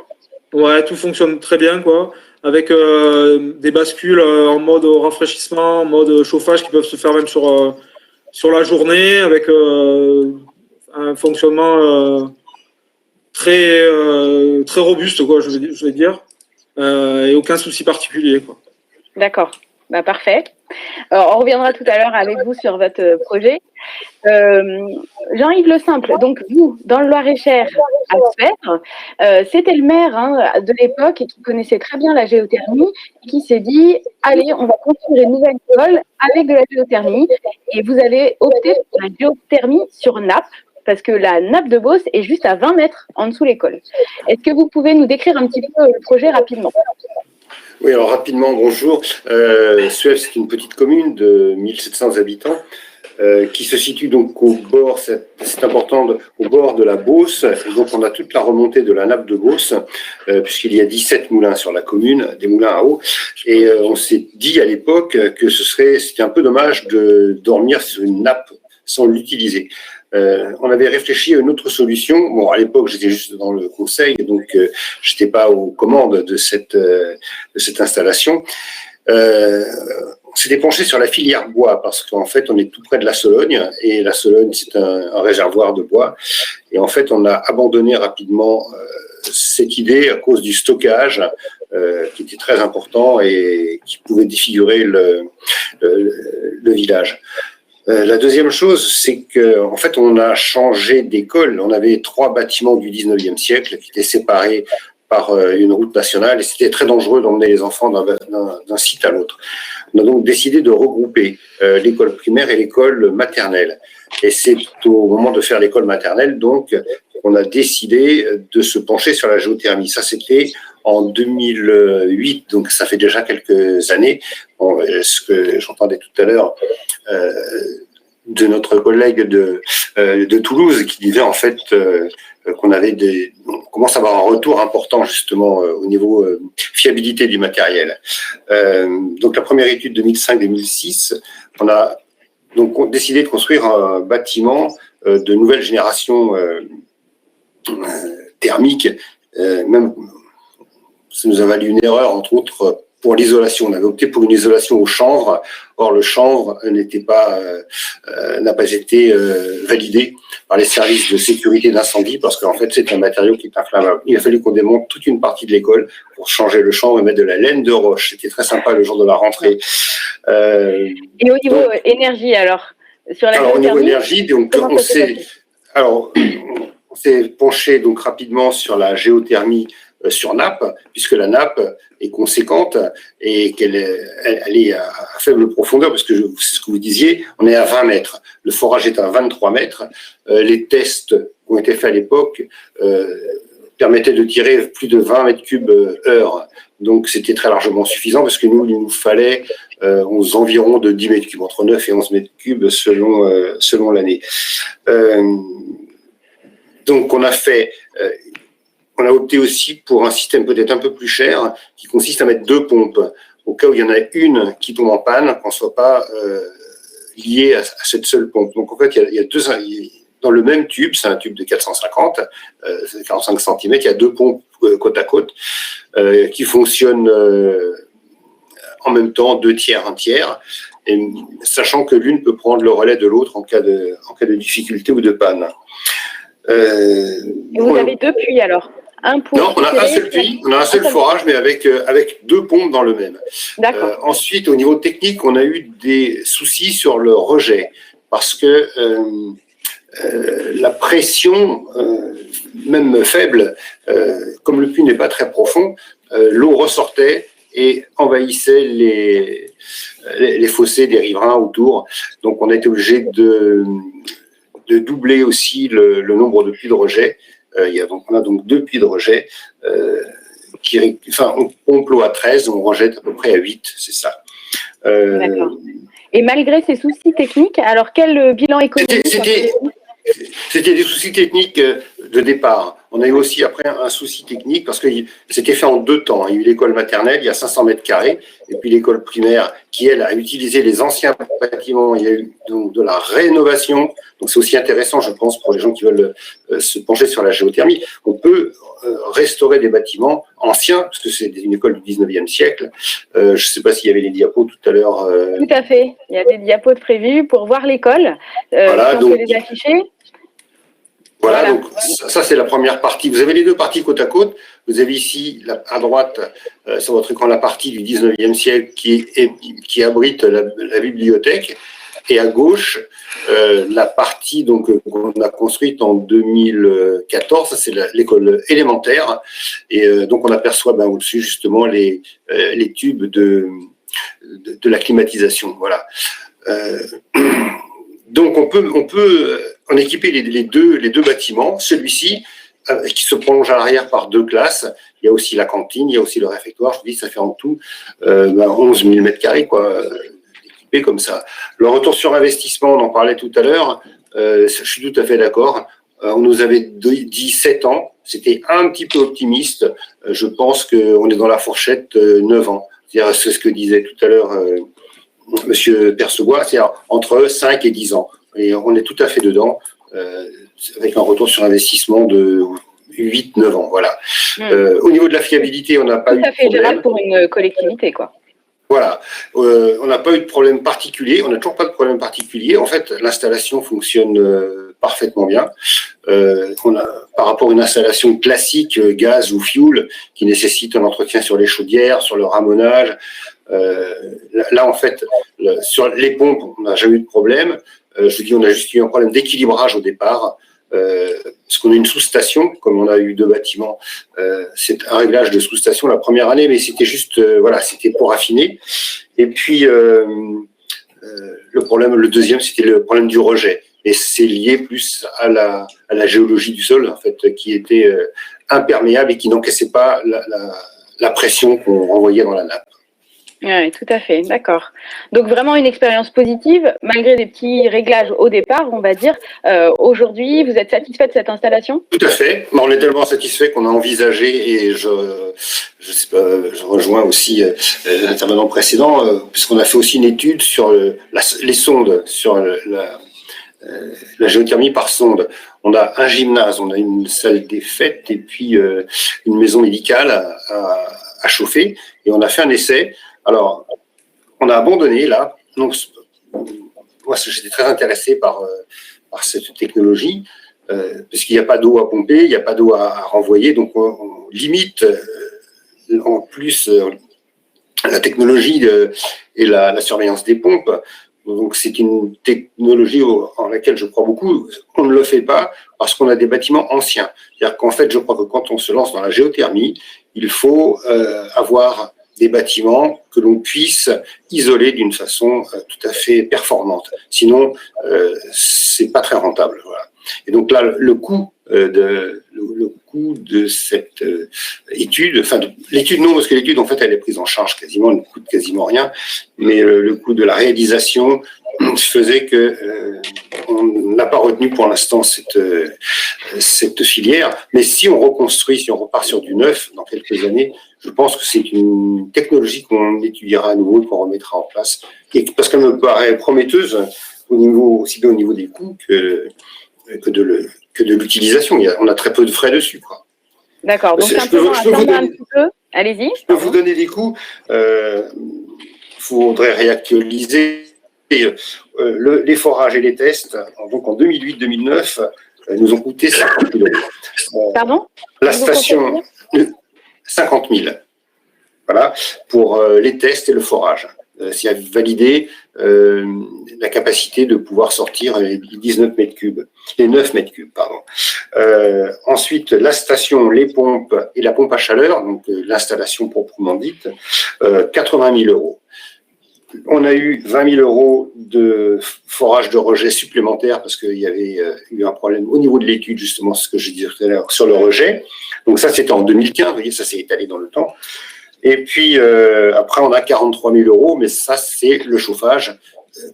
S4: Ouais, tout fonctionne très bien, quoi. Avec des bascules en mode rafraîchissement, en mode chauffage qui peuvent se faire même sur la journée, avec un fonctionnement très robuste, quoi, je vais dire. Et aucun souci particulier, quoi.
S1: D'accord, bah, parfait. Alors, on reviendra tout à l'heure avec vous sur votre projet. Jean-Yves Le Simple, donc vous, dans le Loir-et-Cher, à Sfèvres, c'était le maire de l'époque et qui connaissait très bien la géothermie et qui s'est dit, allez, on va construire une nouvelle école avec de la géothermie. Et vous avez opté pour la géothermie sur nappe, parce que la nappe de Beauce est juste à 20 mètres en dessous de l'école. Est-ce que vous pouvez nous décrire un petit peu le projet rapidement?
S5: Oui, alors rapidement, bonjour. Suèvres, c'est une petite commune de 1700 habitants qui se situe donc au bord, c'est important, au bord de la Beauce. Et donc, on a toute la remontée de la nappe de Beauce, puisqu'il y a 17 moulins sur la commune, des moulins à eau. Et on s'est dit à l'époque que c'était un peu dommage de dormir sur une nappe sans l'utiliser. On avait réfléchi à une autre solution. Bon, à l'époque, j'étais juste dans le conseil, donc je n'étais pas aux commandes de cette installation. On s'était penché sur la filière bois parce qu'en fait, on est tout près de la Sologne et la Sologne, c'est un réservoir de bois. Et en fait, on a abandonné rapidement cette idée à cause du stockage qui était très important et qui pouvait défigurer le village. La deuxième chose, c'est qu'en fait, on a changé d'école. On avait 3 bâtiments du 19e siècle qui étaient séparés par une route nationale et c'était très dangereux d'emmener les enfants d'un site à l'autre. On a donc décidé de regrouper l'école primaire et l'école maternelle. Et c'est au moment de faire l'école maternelle, donc, on a décidé de se pencher sur la géothermie. Ça, c'était en 2008, donc ça fait déjà quelques années. Bon, ce que j'entendais tout à l'heure de notre collègue de Toulouse qui disait en fait qu'on commence à avoir un retour important justement au niveau fiabilité du matériel. Donc la première étude 2005-2006, on a donc décidé de construire un bâtiment de nouvelle génération thermique. Même ça nous a valu une erreur entre autres pour l'isolation. On avait opté pour une isolation au chanvre. Or, le chanvre n'a pas été validé par les services de sécurité d'incendie parce qu'en fait, c'est un matériau qui est inflammable. Il a fallu qu'on démonte toute une partie de l'école pour changer le chanvre et mettre de la laine de roche. C'était très sympa le jour de la rentrée.
S1: Et au niveau énergie, alors sur la
S5: au niveau énergie, donc on s'est penché donc rapidement sur la géothermie sur nappe, puisque la nappe est conséquente et qu'elle est à faible profondeur, parce que c'est ce que vous disiez, on est à 20 mètres. Le forage est à 23 mètres. Les tests qui ont été faits à l'époque permettaient de tirer plus de 20 mètres cubes heure. Donc c'était très largement suffisant, parce que il nous fallait aux environs de 10 mètres cubes, entre 9 et 11 mètres cubes selon l'année. Donc on a opté aussi pour un système peut-être un peu plus cher qui consiste à mettre 2 pompes au cas où il y en a une qui tombe en panne, qu'on ne soit pas lié à cette seule pompe. Donc en fait, il y a dans le même tube, c'est un tube de 45 cm, il y a deux pompes côte à côte qui fonctionnent en même temps, 2 tiers, 1 tiers, et, sachant que l'une peut prendre le relais de l'autre en cas de difficulté ou de panne.
S1: Et vous avez 2 puits alors? Un pour
S5: non, on a un seul puits, on a un seul forage, mais avec 2 pompes dans le même.
S1: D'accord.
S5: Ensuite, au niveau technique, on a eu des soucis sur le rejet, parce que la pression, même faible, comme le puits n'est pas très profond, l'eau ressortait et envahissait les fossés des riverains autour. Donc, on a été obligé de doubler aussi le nombre de puits de rejet. On a donc 2 puits de rejet. On pompe l'eau à 13, on rejette à peu près à 8, c'est ça.
S1: D'accord. Et malgré ces soucis techniques, alors quel bilan économique?
S5: C'était des soucis techniques de départ. On a eu aussi après un souci technique parce que c'était fait en 2 temps. Il y a eu l'école maternelle, il y a 500 mètres carrés, et puis l'école primaire qui, elle, a utilisé les anciens bâtiments. Il y a eu donc de la rénovation. Donc c'est aussi intéressant, je pense, pour les gens qui veulent se pencher sur la géothermie. On peut restaurer des bâtiments anciens, parce que c'est une école du 19e siècle. Je ne sais pas s'il y avait les diapos tout à l'heure.
S1: Tout à fait. Il y a des diapos prévus pour voir l'école.
S5: Voilà,
S1: si on peut les afficher.
S5: Voilà, donc ça c'est la première partie. Vous avez les 2 parties côte à côte. Vous avez ici à droite sur votre écran la partie du 19e siècle qui abrite la bibliothèque, et à gauche la partie donc qu'on a construite en 2014. Ça c'est l'école élémentaire, et donc on aperçoit au-dessus justement les tubes de la climatisation. Voilà. Donc on peut en équiper les deux bâtiments. Celui-ci qui se prolonge à l'arrière par 2 classes. Il y a aussi la cantine, il y a aussi le réfectoire. Je vous dis, ça fait en tout 11 000 m2 quoi, équipé comme ça. Le retour sur investissement, on en parlait tout à l'heure. Je suis tout à fait d'accord. On nous avait dit 7 ans. C'était un petit peu optimiste. Je pense qu'on est dans la fourchette 9 ans. C'est ce que disait tout à l'heure Monsieur Percebois, c'est-à-dire entre 5 et 10 ans. Et on est tout à fait dedans, avec un retour sur investissement de 8-9 ans. Voilà. Au niveau de la fiabilité, on n'a pas eu de problème.
S1: Tout à fait gérable pour une collectivité, quoi.
S5: Voilà. On n'a pas eu de problème particulier. On n'a toujours pas de problème particulier. En fait, l'installation fonctionne parfaitement bien. Par rapport à une installation classique, gaz ou fioul, qui nécessite un entretien sur les chaudières, sur le ramonage. Là, en fait, sur les pompes, on n'a jamais eu de problème. Je vous dis, on a juste eu un problème d'équilibrage au départ, parce qu'on a une sous-station, comme on a eu 2 bâtiments. C'est un réglage de sous-station la première année, mais c'était juste, c'était pour affiner. Et puis, le deuxième, c'était le problème du rejet. Et c'est lié plus à la géologie du sol, en fait, qui était imperméable et qui n'encaissait pas la pression qu'on renvoyait dans la nappe.
S1: Oui, tout à fait, d'accord. Donc vraiment une expérience positive, malgré des petits réglages au départ, on va dire. Aujourd'hui, vous êtes satisfait de cette installation?
S5: Tout à fait. On est tellement satisfait qu'on a envisagé, et je rejoins aussi l'intervenant précédent, puisqu'on a fait aussi une étude sur les sondes, sur la géothermie par sonde. On a un gymnase, on a une salle des fêtes et puis une maison médicale à chauffer, et on a fait un essai. Alors, on a abandonné là. Donc, moi, j'étais très intéressé par cette technologie, parce qu'il n'y a pas d'eau à pomper, il n'y a pas d'eau à renvoyer, donc on limite en plus la technologie et la surveillance des pompes. Donc, c'est une technologie en laquelle je crois beaucoup. On ne le fait pas parce qu'on a des bâtiments anciens. C'est-à-dire qu'en fait, je crois que quand on se lance dans la géothermie, il faut avoir des bâtiments que l'on puisse isoler d'une façon tout à fait performante. Sinon, c'est pas très rentable. Voilà. Et donc là, le coût de cette étude, enfin l'étude non, parce que l'étude en fait elle est prise en charge quasiment, elle ne coûte quasiment rien, mais le coût de la réalisation faisait que on n'a pas retenu pour l'instant cette filière. Mais si on reconstruit, si on repart sur du neuf dans quelques années, je pense que c'est une technologie qu'on étudiera à nouveau, qu'on remettra en place, et parce qu'elle me paraît prometteuse aussi bien au niveau des coûts que de l'utilisation. On a très peu de frais dessus, quoi.
S1: D'accord. Donc, simplement, attendez un petit peu. Allez-y.
S5: Je peux vous donner des coûts. Il faudrait réactualiser les forages et les tests. Donc, en 2008-2009, nous ont coûté 50 000 euros.
S1: Pardon?
S5: La station, 50 000. Voilà, pour les tests et le forage. C'est à valider la capacité de pouvoir sortir les 19 mètres cubes, les 9 mètres cubes, pardon. Ensuite, la station, les pompes et la pompe à chaleur, donc l'installation proprement dite, 80 000 euros. On a eu 20 000 euros de forage de rejet supplémentaire parce qu'il y avait eu un problème au niveau de l'étude, justement, ce que je disais tout à l'heure, sur le rejet. Donc ça, c'était en 2015, vous voyez, ça s'est étalé dans le temps. Et puis, après, on a 43 000 euros, mais ça, c'est le chauffage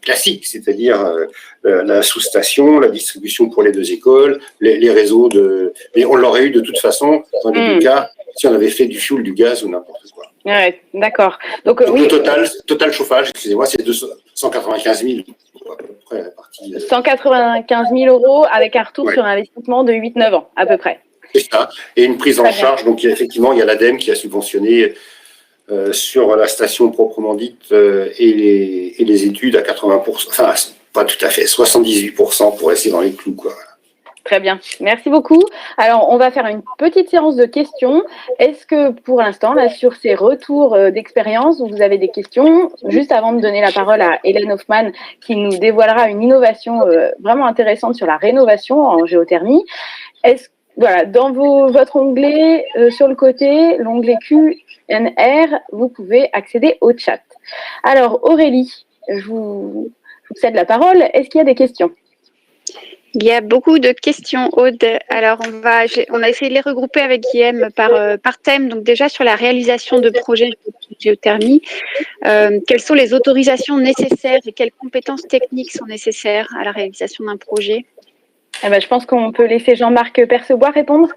S5: classique, c'est-à-dire la sous-station, la distribution pour les deux écoles, les réseaux de... Mais on l'aurait eu de toute façon, dans les deux cas, si on avait fait du fioul, du gaz ou n'importe quoi.
S1: Ouais, d'accord. Donc,
S5: Donc
S1: oui.
S5: le total chauffage, excusez-moi, c'est 195 000. À peu près, la partie,
S1: 195 000 euros avec un retour sur investissement de 8-9 ans, à peu près.
S5: C'est ça. Et une prise en charge. Donc, effectivement, il y a l'ADEME qui a subventionné sur la station proprement dite et les études à 80%. Enfin, pas tout à fait, 78% pour rester dans les clous, quoi.
S1: Très bien, merci beaucoup. Alors, on va faire une petite séance de questions. Est-ce que pour l'instant, là, sur ces retours d'expérience, vous avez des questions? Juste avant de donner la parole à Hélène Hoffmann, qui nous dévoilera une innovation vraiment intéressante sur la rénovation en géothermie. Voilà, dans votre onglet sur le côté, l'onglet QNR, vous pouvez accéder au chat. Alors, Aurélie, je vous cède la parole. Est-ce qu'il y a des questions?
S6: Il y a beaucoup de questions, Aude. Alors, on a essayé de les regrouper avec Guillaume par thème. Donc, déjà, sur la réalisation de projets de géothermie, quelles sont les autorisations nécessaires et quelles compétences techniques sont nécessaires à la réalisation d'un projet?
S1: Je pense qu'on peut laisser Jean-Marc Percebois répondre.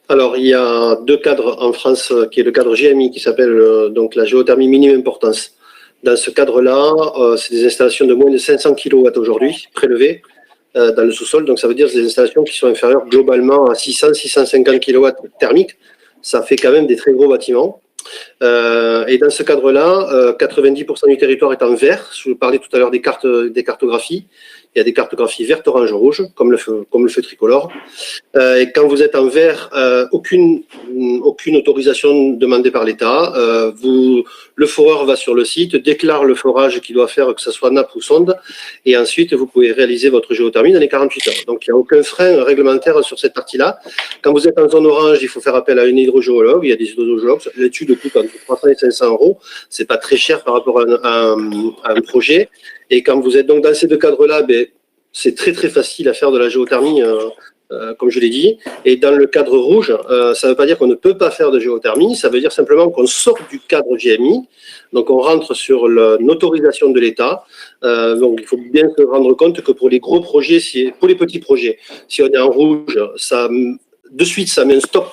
S2: Alors, il y a deux cadres en France, qui est le cadre GMI, qui s'appelle donc la géothermie minime importance. Dans ce cadre-là, c'est des installations de moins de 500 kW aujourd'hui, prélevées dans le sous-sol. Donc, ça veut dire des installations qui sont inférieures globalement à 600-650 kW thermiques. Ça fait quand même des très gros bâtiments. Et dans ce cadre-là, 90% du territoire est en vert. Je vous parlais tout à l'heure des cartographies. Il y a des cartographies verte, orange, rouge, comme le feu tricolore. Et quand vous êtes en vert, aucune autorisation demandée par l'État. Le foreur va sur le site, déclare le forage qu'il doit faire, que ce soit nappe ou sonde, et ensuite vous pouvez réaliser votre géothermie dans les 48 heures. Donc il n'y a aucun frein réglementaire sur cette partie-là. Quand vous êtes en zone orange, il faut faire appel à un hydrogéologue. Il y a des hydrogéologues. L'étude coûte entre 300 et 500 euros. C'est pas très cher par rapport à un projet. Et quand vous êtes donc dans ces deux cadres-là, c'est très très facile à faire de la géothermie, comme je l'ai dit. Et dans le cadre rouge, ça ne veut pas dire qu'on ne peut pas faire de géothermie, ça veut dire simplement qu'on sort du cadre GMI, donc on rentre sur une autorisation de l'État. Donc il faut bien se rendre compte que pour les gros projets, pour les petits projets, si on est en rouge, de suite ça met un stop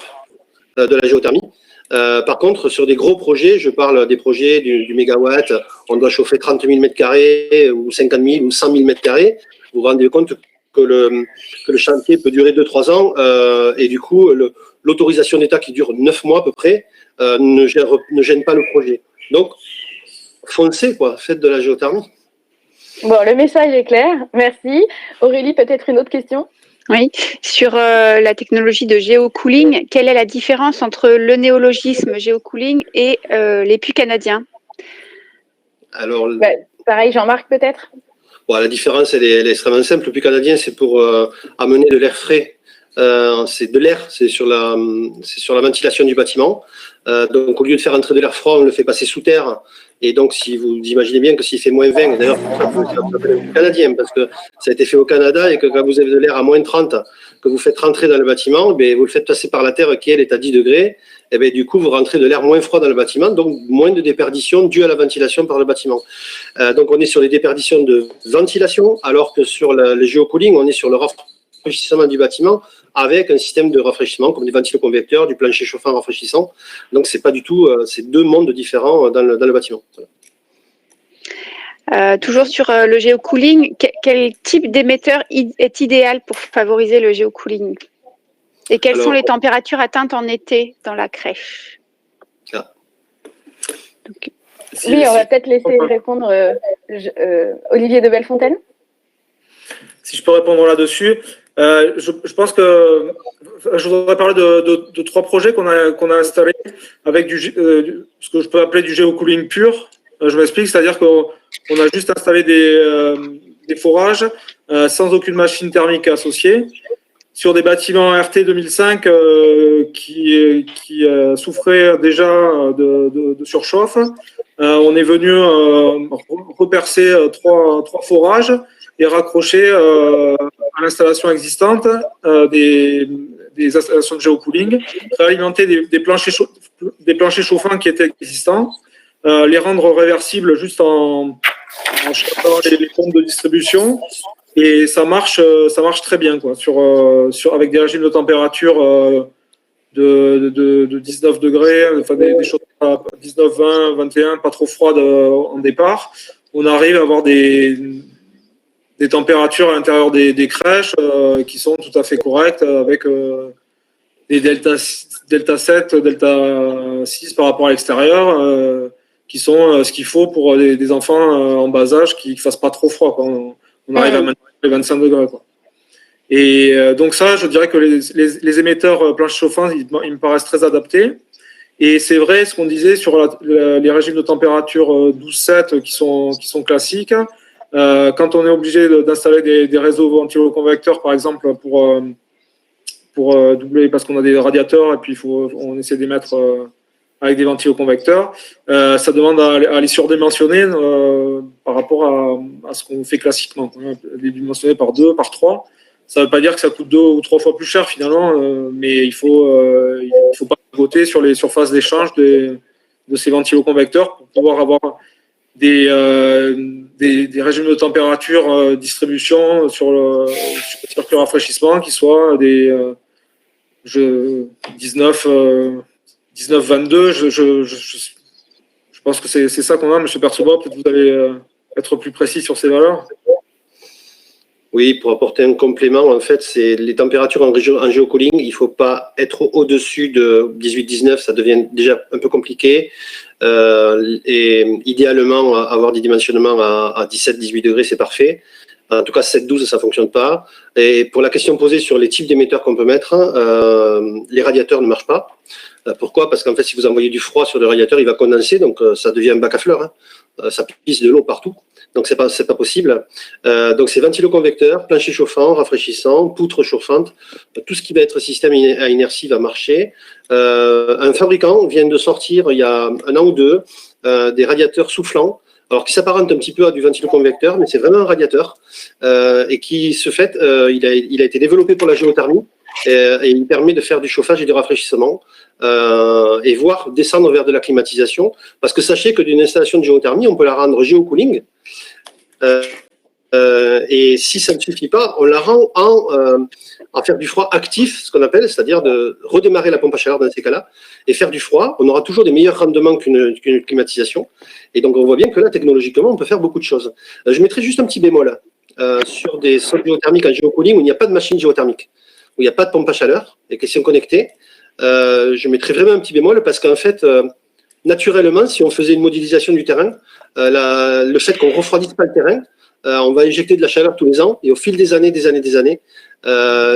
S2: de la géothermie. Par contre, sur des gros projets, je parle des projets du mégawatt, on doit chauffer 30 000 m² ou 50 000 ou 100 000 m², vous vous rendez compte que le chantier peut durer 2-3 ans et du coup, l'autorisation d'État qui dure 9 mois à peu près ne gêne pas le projet. Donc, foncez, quoi, faites de la géothermie.
S1: Bon, le message est clair, merci. Aurélie, peut-être une autre question?
S6: Oui, sur la technologie de géocooling, quelle est la différence entre le néologisme géocooling et les puits canadiens? Alors,
S1: pareil, Jean-Marc, peut-être?
S2: Bon, la différence, elle est extrêmement simple. Le puits canadien, c'est pour amener de l'air frais. C'est de l'air, c'est sur la ventilation du bâtiment. Donc, au lieu de faire entrer de l'air froid, on le fait passer sous terre. Et donc, si vous imaginez bien que s'il fait moins 20, d'ailleurs, ça s'appelle le canadien, parce que ça a été fait au Canada et que quand vous avez de l'air à moins 30, que vous faites rentrer dans le bâtiment, vous le faites passer par la terre qui, elle, est à 10 degrés. Et du coup, vous rentrez de l'air moins froid dans le bâtiment, donc moins de déperdition due à la ventilation par le bâtiment. Donc, on est sur les déperditions de ventilation, alors que sur le géocooling, on est sur le rafraîchissement du bâtiment avec un système de rafraîchissement comme des ventiloconvecteurs, du plancher chauffant rafraîchissant. Donc, c'est pas du tout, c'est deux mondes différents dans le bâtiment.
S6: Toujours sur le géocooling, quel type d'émetteur est idéal pour favoriser le géocooling? Et quelles sont les températures atteintes en été dans la crèche?
S1: Donc, oui, on va peut-être laisser répondre Olivier de Bellefontaine.
S4: Si je peux répondre là-dessus, je pense que je voudrais parler de 3 projets qu'on a installés avec ce que je peux appeler du géocooling pur. Je m'explique, c'est-à-dire qu'on a juste installé des forages sans aucune machine thermique associée sur des bâtiments RT 2005 qui souffraient déjà de surchauffe. On est venu repercer 3 forages et raccrocher à l'installation existante des installations de géocooling, réalimenter des planchers chauffants qui étaient existants, les rendre réversibles juste en changeant les pompes de distribution, et ça marche très bien quoi, avec des régimes de température de 19 degrés, enfin des choses à 19, 20, 21, pas trop froides en départ. On arrive à avoir des températures à l'intérieur des crèches qui sont tout à fait correctes, avec des delta 7, delta 6 par rapport à l'extérieur, qui sont ce qu'il faut pour des enfants en bas âge qui ne fassent pas trop froid, quoi. On arrive à maintenir les 25 degrés. Quoi. Et donc ça, je dirais que les émetteurs planches chauffantes, ils me paraissent très adaptés. Et c'est vrai ce qu'on disait sur les régimes de température 12-7 qui sont classiques. Quand on est obligé d'installer des réseaux ventiloconvecteurs, par exemple, pour doubler, parce qu'on a des radiateurs et puis on essaie d'émettre avec des ventiloconvecteurs, ça demande à les surdimensionner par rapport à ce qu'on fait classiquement. Les dimensionner par 2, par 3. Ça ne veut pas dire que ça coûte 2 ou 3 fois plus cher finalement, mais il faut pas voter sur les surfaces d'échange de ces ventiloconvecteurs pour pouvoir avoir des régimes de température distribution sur le circuit rafraîchissement qui soient des 19-22. Je pense que c'est ça qu'on a, M. Percebois. Peut-être vous allez être plus précis sur ces valeurs.
S2: Oui, pour apporter un complément, en fait, c'est les températures en géocooling. Il ne faut pas être au-dessus de 18-19, ça devient déjà un peu compliqué. Et idéalement, avoir des dimensionnements à 17-18 degrés, c'est parfait. En tout cas, 7-12, ça ne fonctionne pas. Et pour la question posée sur les types d'émetteurs qu'on peut mettre, les radiateurs ne marchent pas. Pourquoi? Parce qu'en fait, si vous envoyez du froid sur le radiateur, il va condenser, donc ça devient un bac à fleurs. Ça pisse de l'eau partout. Donc, c'est pas possible. Donc, c'est ventiloconvecteur, plancher chauffant, rafraîchissant, poutre chauffante. Tout ce qui va être système à inertie va marcher. Un fabricant vient de sortir, il y a 1 an ou 2, des radiateurs soufflants, alors qui s'apparente un petit peu à du ventiloconvecteur, mais c'est vraiment un radiateur, et qui, ce fait, il a été développé pour la géothermie, et il permet de faire du chauffage et du rafraîchissement, et voire descendre vers de la climatisation, parce que sachez que d'une installation de géothermie, on peut la rendre géocooling, et si ça ne suffit pas, on la rend en faire du froid actif, ce qu'on appelle, c'est-à-dire de redémarrer la pompe à chaleur dans ces cas-là, et faire du froid. On aura toujours des meilleurs rendements qu'une climatisation. Et donc, on voit bien que là, technologiquement, on peut faire beaucoup de choses. Je mettrai juste un petit bémol sur des sols géothermiques en géocooling où il n'y a pas de machine géothermique, où il n'y a pas de pompe à chaleur, des questions connectées. Je mettrai vraiment un petit bémol parce qu'en fait, naturellement, si on faisait une modélisation du terrain, le fait qu'on ne refroidisse pas le terrain, on va injecter de la chaleur tous les ans et au fil des années,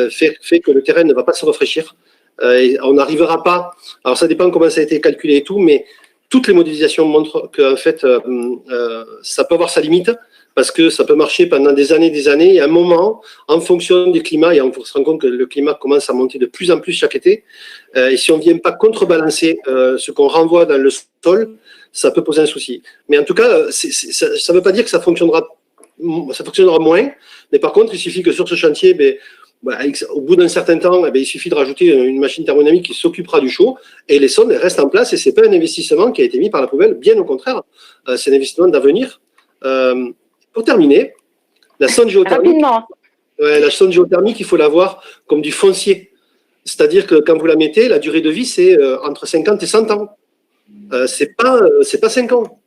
S2: fait que le terrain ne va pas se rafraîchir. Et on n'arrivera pas, alors ça dépend comment ça a été calculé et tout, mais toutes les modélisations montrent qu'en fait, ça peut avoir sa limite parce que ça peut marcher pendant des années, et à un moment, en fonction du climat, et on se rend compte que le climat commence à monter de plus en plus chaque été, et si on ne vient pas contrebalancer ce qu'on renvoie dans le sol, ça peut poser un souci. Mais en tout cas, ça ne veut pas dire que ça fonctionnera moins, mais par contre, il suffit que sur ce chantier, au bout d'un certain temps, il suffit de rajouter une machine thermodynamique qui s'occupera du chaud et les sondes restent en place et ce n'est pas un investissement qui a été mis par la poubelle, bien au contraire, c'est un investissement d'avenir. Pour terminer, la sonde géothermique, il faut la voir comme du foncier. C'est-à-dire que quand vous la mettez, la durée de vie, c'est entre 50 et 100 ans. C'est pas 5 ans.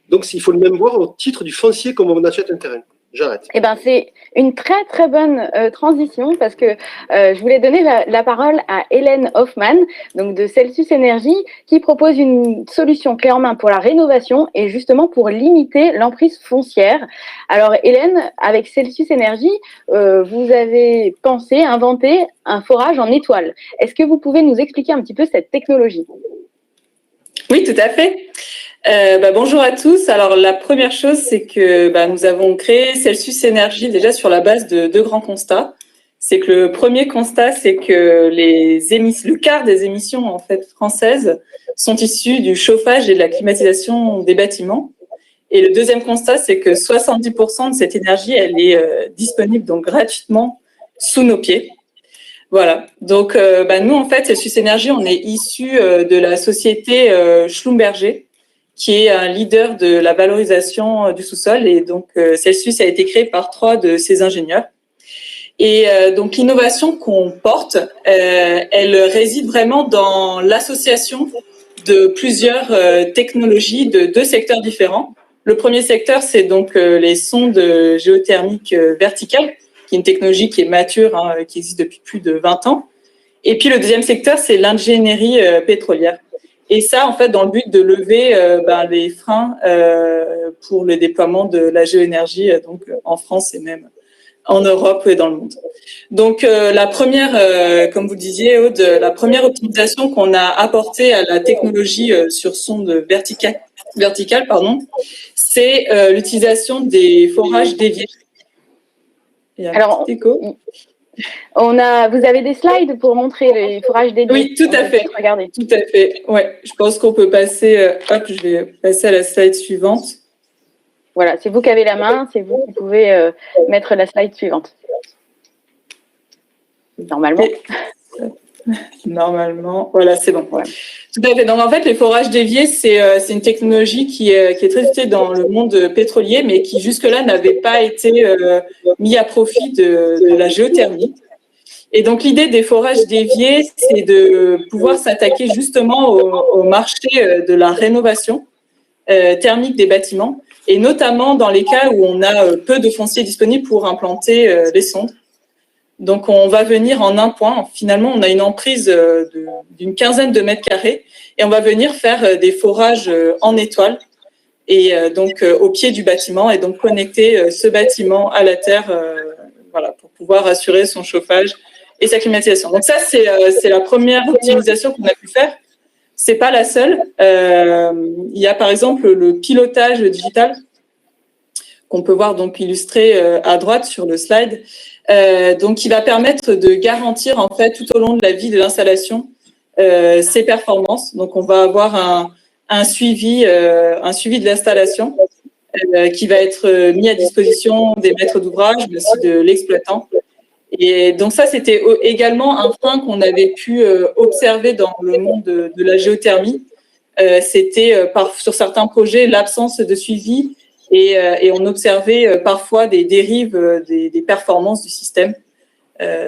S2: Donc, il faut le même voir au titre du foncier comme on achète un terrain. J'arrête.
S1: Eh ben, c'est une très très bonne transition parce que je voulais donner la parole à Hélène Hoffman, donc de Celsius Énergie, qui propose une solution clé en main pour la rénovation et justement pour limiter l'emprise foncière. Alors Hélène, avec Celsius Énergie, vous avez inventé un forage en étoile. Est-ce que vous pouvez nous expliquer un petit peu cette technologie?
S3: Oui, tout à fait. Bonjour à tous. Alors, la première chose, c'est que nous avons créé Celsius Énergie déjà sur la base de deux grands constats. C'est que le premier constat, c'est que le quart des émissions en fait françaises sont issues du chauffage et de la climatisation des bâtiments. Et le deuxième constat, c'est que 70% de cette énergie, elle est disponible donc gratuitement sous nos pieds. Voilà. Donc, nous, en fait, Celsius Énergie, on est issus de la société Schlumberger, qui est un leader de la valorisation du sous-sol. Et donc, Celsius a été créé par 3 de ses ingénieurs. Et donc, l'innovation qu'on porte, elle réside vraiment dans l'association de plusieurs technologies de 2 secteurs différents. Le premier secteur, c'est donc les sondes géothermiques verticales, qui est une technologie qui est mature, qui existe depuis plus de 20 ans. Et puis, le deuxième secteur, c'est l'ingénierie pétrolière. Et ça, en fait, dans le but de lever les freins pour le déploiement de la géoénergie donc en France et même en Europe et dans le monde. Donc, la première, comme vous disiez, Aude, la première optimisation qu'on a apportée à la technologie sur sonde verticale, c'est l'utilisation des forages déviés. Il y a un petit écho.
S1: Vous avez des slides pour montrer les forages dédiés?
S3: Oui, tout à fait.
S1: Regardez.
S3: Tout à fait. Ouais, je pense qu'on peut passer. Je vais passer à la slide suivante.
S1: Voilà, c'est vous qui avez la main, c'est vous qui pouvez mettre la slide suivante. Normalement.
S3: Normalement, voilà, c'est bon. Ouais. Tout à fait. Donc en fait, les forages déviés, c'est une technologie qui est très utilisée dans le monde pétrolier, mais qui jusque-là n'avait pas été mis à profit de la géothermie. Et donc l'idée des forages déviés, c'est de pouvoir s'attaquer justement au marché de la rénovation thermique des bâtiments, et notamment dans les cas où on a peu de foncier disponible pour implanter les sondes. Donc, on va venir en un point. Finalement, on a une emprise d'une quinzaine de mètres carrés et on va venir faire des forages en étoile et donc au pied du bâtiment et donc connecter ce bâtiment à la terre pour pouvoir assurer son chauffage et sa climatisation. Donc ça, c'est la première optimisation qu'on a pu faire. C'est pas la seule. Il y a par exemple le pilotage digital qu'on peut voir donc illustré à droite sur le slide. Donc, qui va permettre de garantir en fait tout au long de la vie de l'installation ses performances. Donc, on va avoir un suivi de l'installation qui va être mis à disposition des maîtres d'ouvrage, mais aussi de l'exploitant. Et donc ça, c'était également un frein qu'on avait pu observer dans le monde de la géothermie. C'était sur certains projets l'absence de suivi. Et on observait parfois des dérives des performances du système.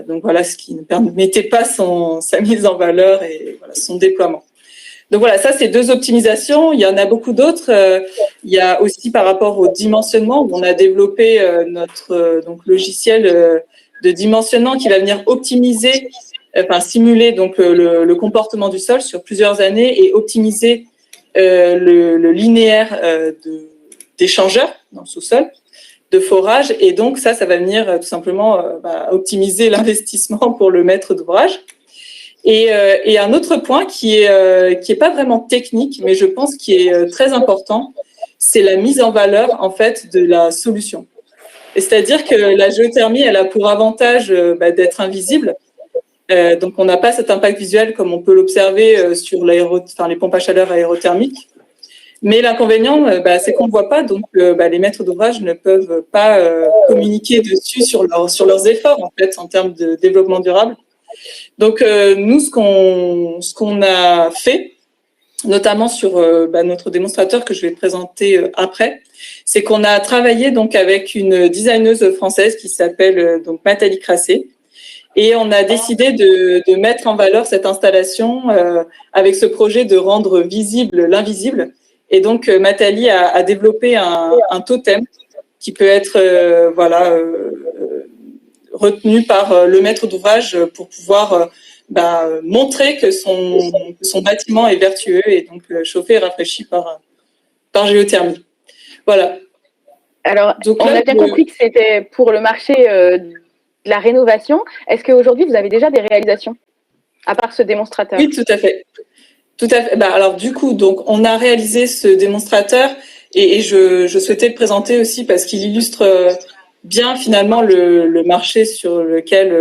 S3: Donc voilà, ce qui ne permettait pas sa mise en valeur et son déploiement. Donc voilà, ça c'est 2 optimisations. Il y en a beaucoup d'autres. Il y a aussi par rapport au dimensionnement, où on a développé notre logiciel de dimensionnement qui va venir simuler donc le comportement du sol sur plusieurs années et optimiser le linéaire d'échangeurs dans le sous-sol, de forage, et donc ça va venir tout simplement optimiser l'investissement pour le maître d'ouvrage. Et un autre point qui est pas vraiment technique, mais je pense qui est très important, c'est la mise en valeur en fait de la solution. C'est-à-dire que la géothermie, elle a pour avantage d'être invisible. Donc on n'a pas cet impact visuel comme on peut l'observer sur les pompes à chaleur aérothermiques. Mais l'inconvénient, c'est qu'on ne voit pas, donc les maîtres d'ouvrage ne peuvent pas communiquer dessus sur leurs efforts en fait en termes de développement durable. Donc nous, ce qu'on a fait, notamment sur notre démonstrateur que je vais présenter après, c'est qu'on a travaillé donc avec une designeuse française qui s'appelle donc Nathalie Crassé. Et on a décidé de mettre en valeur cette installation avec ce projet de rendre visible l'invisible Et donc, Matali a développé un totem qui peut être retenu par le maître d'ouvrage pour pouvoir montrer que son bâtiment est vertueux et donc chauffé et rafraîchi par géothermie. Voilà.
S1: Alors, donc, on a bien compris que c'était pour le marché de la rénovation. Est-ce qu'aujourd'hui, vous avez déjà des réalisations, à part ce démonstrateur?
S3: Oui, tout à fait. Tout à fait. Alors, du coup, donc, on a réalisé ce démonstrateur et je souhaitais le présenter aussi parce qu'il illustre bien, finalement, le marché sur lequel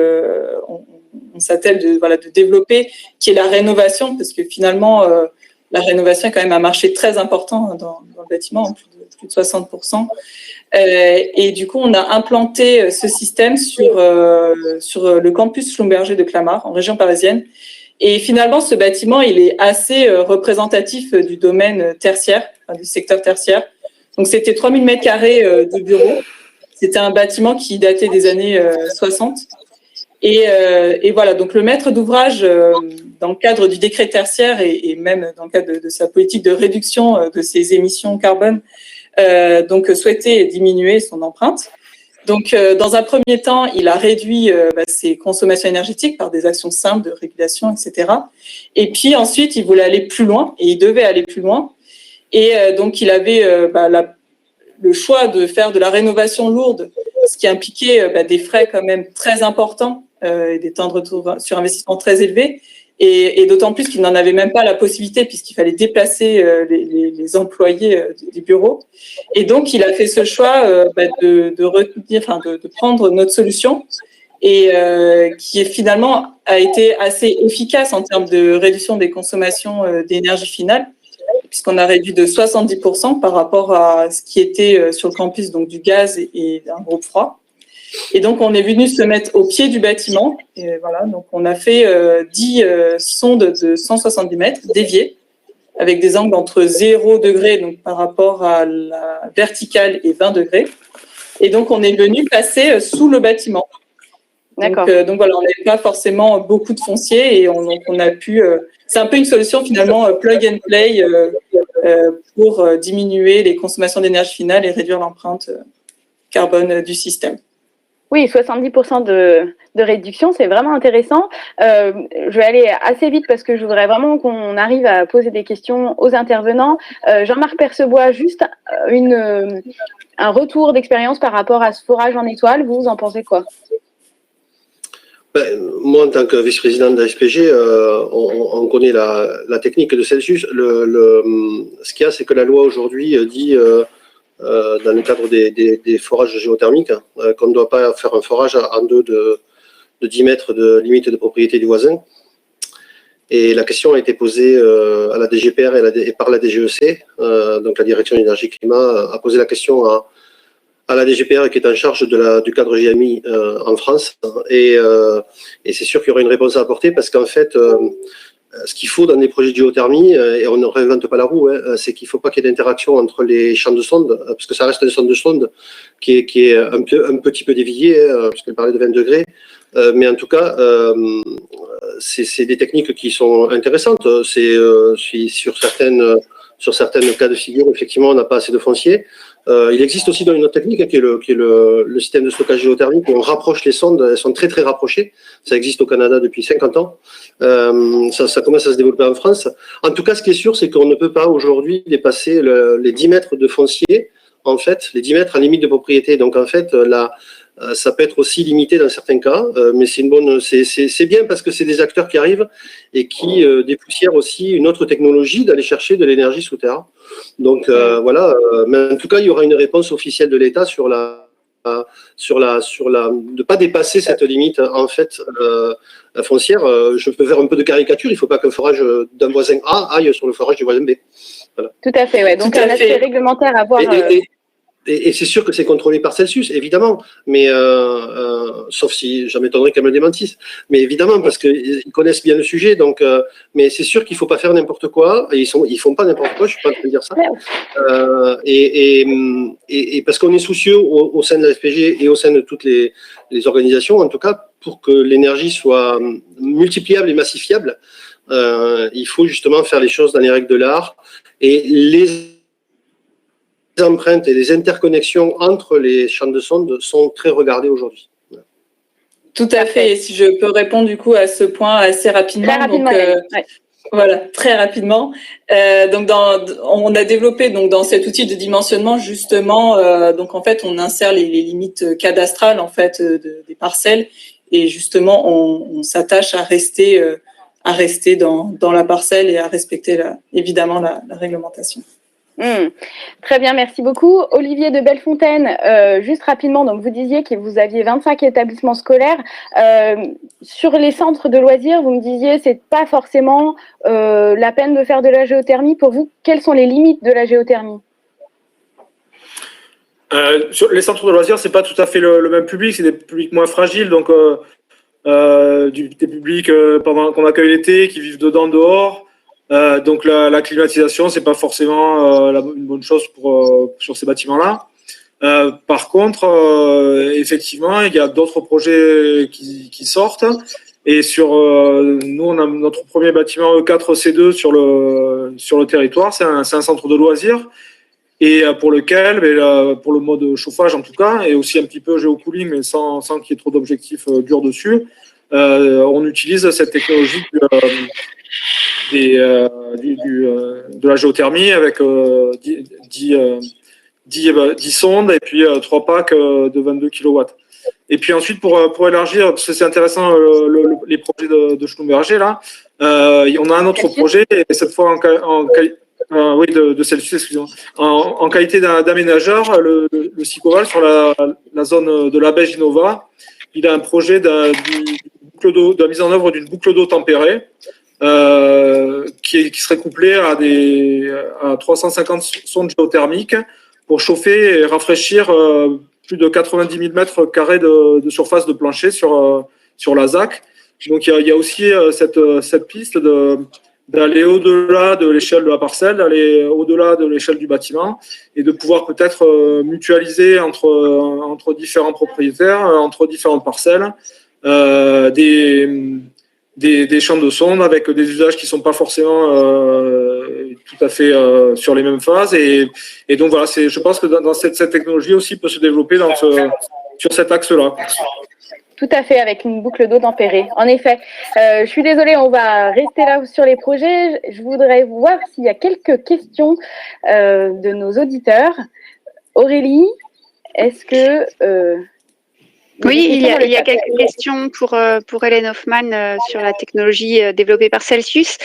S3: on s'attelle de développer, qui est la rénovation, parce que finalement, la rénovation est quand même un marché très important dans le bâtiment, plus de 60%. Et du coup, on a implanté ce système sur le campus Schlumberger de Clamart, en région parisienne. Et finalement, ce bâtiment, il est assez représentatif du domaine tertiaire, du secteur tertiaire. Donc, c'était 3000 m² de bureaux. C'était un bâtiment qui datait des années 60. Et voilà, donc le maître d'ouvrage, dans le cadre du décret tertiaire et même dans le cadre de sa politique de réduction de ses émissions carbone, donc souhaitait diminuer son empreinte. Donc, dans un premier temps, il a réduit ses consommations énergétiques par des actions simples de régulation, etc. Et puis ensuite, il voulait aller plus loin et il devait aller plus loin. Et donc, il avait le choix de faire de la rénovation lourde, ce qui impliquait des frais quand même très importants et des temps de retour sur investissement très élevés. Et d'autant plus qu'il n'en avait même pas la possibilité puisqu'il fallait déplacer les employés des bureaux. Et donc, il a fait ce choix de prendre notre solution et qui finalement a été assez efficace en termes de réduction des consommations d'énergie finale, puisqu'on a réduit de 70% par rapport à ce qui était sur le campus, donc du gaz et d'un groupe froid. Et donc, on est venu se mettre au pied du bâtiment. Et voilà, donc on a fait 10 sondes de 170 mètres déviées, avec des angles entre 0 degré, donc par rapport à la verticale, et 20 degrés. Et donc, on est venu passer sous le bâtiment.
S1: D'accord.
S3: Donc voilà, on n'avait pas forcément beaucoup de foncier et on a pu. C'est un peu une solution finalement plug and play pour diminuer les consommations d'énergie finale et réduire l'empreinte carbone du système.
S1: Oui, 70% de réduction, c'est vraiment intéressant. Je vais aller assez vite parce que je voudrais vraiment qu'on arrive à poser des questions aux intervenants. Jean-Marc Percebois, juste un retour d'expérience par rapport à ce forage en étoile. Vous en pensez quoi?
S2: Moi, en tant que vice-président de la SPG, on connaît la technique de Celsius. Ce qu'il y a, c'est que la loi aujourd'hui dit, dans le cadre des forages géothermiques, qu'on ne doit pas faire un forage en deux de 10 mètres de limite de propriété du voisin. Et la question a été posée à la DGPR et par la DGEC, donc la Direction énergie climat a posé la question à la DGPR qui est en charge du cadre GMI en France. Et c'est sûr qu'il y aura une réponse à apporter parce qu'en fait, ce qu'il faut dans des projets de géothermie, et on ne réinvente pas la roue, c'est qu'il ne faut pas qu'il y ait d'interaction entre les champs de sonde, parce que ça reste un champ de sonde qui est un petit peu dévié, puisqu'elle parlait de 20 degrés. Mais en tout cas, c'est des techniques qui sont intéressantes. Sur certaines cas de figure, effectivement, on n'a pas assez de foncier. Il existe aussi dans une autre technique qui est le système de stockage géothermique où on rapproche les sondes, elles sont très très rapprochées. Ça existe au Canada depuis 50 ans. Ça commence à se développer en France. En tout cas, ce qui est sûr, c'est qu'on ne peut pas aujourd'hui dépasser les 10 mètres de foncier, en fait, les 10 mètres en limite de propriété. Donc en fait, ça peut être aussi limité dans certains cas, mais c'est bien parce que c'est des acteurs qui arrivent et qui dépoussièrent aussi une autre technologie d'aller chercher de l'énergie sous terre. Donc voilà, mais en tout cas, il y aura une réponse officielle de l'État sur de pas dépasser cette limite en fait foncière. Je peux faire un peu de caricature. Il ne faut pas qu'un forage d'un voisin A aille sur le forage du voisin B. Voilà.
S1: Tout à fait, ouais. Donc un aspect réglementaire à voir.
S2: Et c'est sûr que c'est contrôlé par Celsius, évidemment, mais sauf si ça m'étonnerait qu'elle me le démentisse. Mais évidemment, parce qu'ils connaissent bien le sujet, donc. Mais c'est sûr qu'il ne faut pas faire n'importe quoi. Et ils font pas n'importe quoi. Je suis pas en train de dire ça. Et parce qu'on est soucieux au sein de la SPG et au sein de toutes les organisations, en tout cas, pour que l'énergie soit multipliable et massifiable, il faut justement faire les choses dans les règles de l'art et les les empreintes et les interconnexions entre les champs de sonde sont très regardées aujourd'hui.
S3: Tout à fait. Et si je peux répondre du coup à ce point assez rapidement.
S1: Très rapidement.
S3: Donc, voilà, très rapidement. Donc, on a développé donc dans cet outil de dimensionnement justement. Donc en fait, on insère les limites cadastrales en fait des parcelles et justement on s'attache à rester dans la parcelle et à respecter évidemment la réglementation.
S1: Très bien, merci beaucoup. Olivier de Bellefontaine, juste rapidement, donc vous disiez que vous aviez 25 établissements scolaires. Sur les centres de loisirs, vous me disiez c'est pas forcément la peine de faire de la géothermie. Pour vous, quelles sont les limites de la géothermie?
S4: Sur les centres de loisirs, c'est pas tout à fait le même public, c'est des publics moins fragiles, donc des publics qu'on accueille l'été, qui vivent dedans, dehors. Donc la climatisation, c'est pas forcément une bonne chose sur ces bâtiments-là. Par contre, effectivement, il y a d'autres projets qui sortent. Et nous, on a notre premier bâtiment E4C2 sur le territoire. C'est un centre de loisirs et pour lequel, pour le mode chauffage en tout cas, et aussi un petit peu géocooling, mais sans qu'il y ait trop d'objectifs durs dessus, on utilise cette technologie de la géothermie avec 10 sondes et puis 3 packs de 22 kW. Et puis ensuite, pour élargir, parce que c'est intéressant, les projets de Schlumberger, là, on a un autre projet, et cette fois de Celsius, excusez-moi. En qualité d'aménageur, le Sicoval, sur la zone de la baie Genova, il a un projet de la mise en œuvre d'une boucle d'eau tempérée, qui serait couplée à 350 sondes géothermiques pour chauffer et rafraîchir plus de 90 000 mètres carrés de surface de plancher sur la ZAC. Donc il y a aussi cette piste d'aller au-delà de l'échelle de la parcelle, d'aller au-delà de l'échelle du bâtiment et de pouvoir peut-être mutualiser entre différents propriétaires, entre différentes parcelles, des champs de sonde avec des usages qui ne sont pas forcément tout à fait sur les mêmes phases. Et donc voilà, je pense que dans cette technologie aussi peut se développer sur cet axe-là.
S1: Tout à fait, avec une boucle d'eau tempérée. En effet, je suis désolée, on va rester là sur les projets. Je voudrais voir s'il y a quelques questions de nos auditeurs. Aurélie, est-ce que...
S6: Oui, il y a quelques questions pour Hélène Hoffmann sur la technologie développée par Celsius.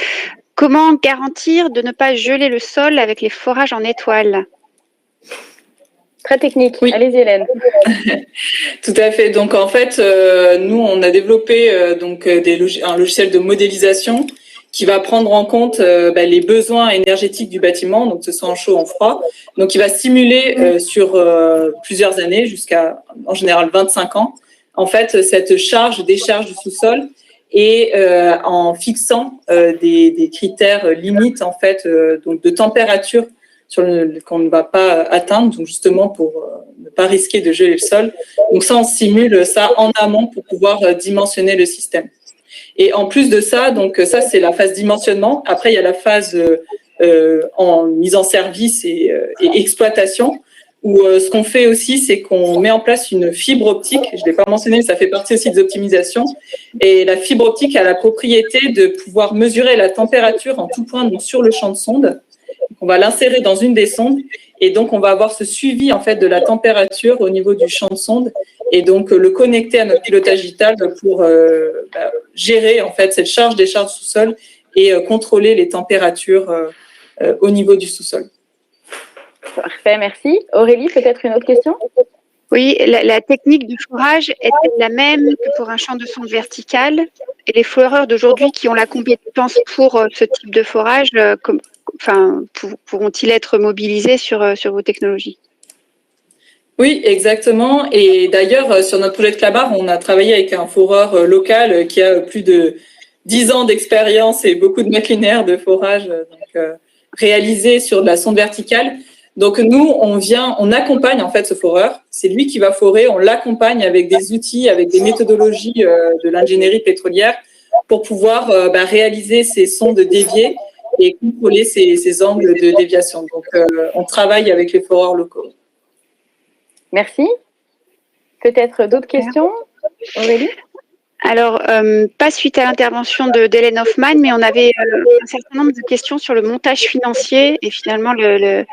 S6: Comment garantir de ne pas geler le sol avec les forages en étoiles?
S1: Très technique.
S3: Oui.
S1: Allez-y, Hélène.
S3: Tout à fait. Donc, en fait, nous, on a développé un logiciel de modélisation qui va prendre en compte les besoins énergétiques du bâtiment, donc que ce soit en chaud, en froid. Donc, il va simuler sur plusieurs années, jusqu'à en général 25 ans, en fait, cette décharge du sous-sol, et en fixant des critères limites, en fait, donc de température qu'on ne va pas atteindre, donc justement pour ne pas risquer de geler le sol. Donc ça, on simule ça en amont pour pouvoir dimensionner le système. Et en plus de ça, donc ça c'est la phase dimensionnement. Après, il y a la phase en mise en service et exploitation, où ce qu'on fait aussi, c'est qu'on met en place une fibre optique. Je ne l'ai pas mentionné, mais ça fait partie aussi des optimisations. Et la fibre optique a la propriété de pouvoir mesurer la température en tout point, donc sur le champ de sonde. On va l'insérer dans une des sondes et donc on va avoir ce suivi en fait de la température au niveau du champ de sonde et donc le connecter à notre pilotage digital pour gérer en fait cette décharge sous-sol et contrôler les températures au niveau du sous-sol.
S1: Parfait, merci. Aurélie, peut-être une autre question?
S6: Oui, la technique du forage est-elle la même que pour un champ de sonde vertical? Et les foreurs d'aujourd'hui qui ont la compétence pour ce type de forage, pourront-ils être mobilisés sur vos technologies?
S3: Oui, exactement. Et d'ailleurs, sur notre projet de Clabar, on a travaillé avec un foreur local qui a plus de 10 ans d'expérience et beaucoup de mètres linéaires de forage réalisés sur de la sonde verticale. Donc nous, on accompagne en fait ce foreur. C'est lui qui va forer. On l'accompagne avec des outils, avec des méthodologies de l'ingénierie pétrolière pour pouvoir réaliser ces sondes déviées et contrôler ces angles de déviation. Donc, on travaille avec les foreurs locaux.
S1: Merci. Peut-être d'autres questions, Aurélie?
S6: Alors, pas suite à l'intervention d'Hélène Hoffman, mais on avait un certain nombre de questions sur le montage financier et finalement les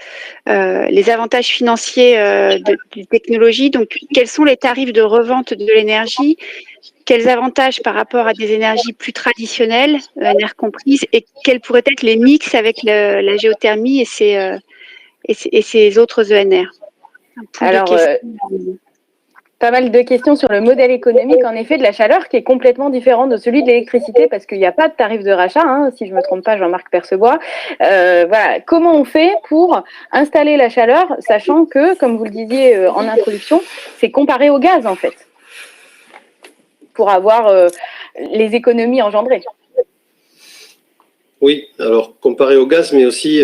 S6: avantages financiers des technologies. Donc, quels sont les tarifs de revente de l'énergie? Quels avantages par rapport à des énergies plus traditionnelles, ENR comprises, et quels pourraient être les mix avec la géothermie et ces autres ENR?
S1: Alors, pas mal de questions sur le modèle économique, en effet, de la chaleur, qui est complètement différent de celui de l'électricité, parce qu'il n'y a pas de tarif de rachat, hein, si je ne me trompe pas, Jean-Marc Percebois. Voilà. Comment on fait pour installer la chaleur, sachant que, comme vous le disiez en introduction, c'est comparé au gaz, en fait, pour avoir les économies engendrées.
S2: Oui, alors comparé au gaz, mais aussi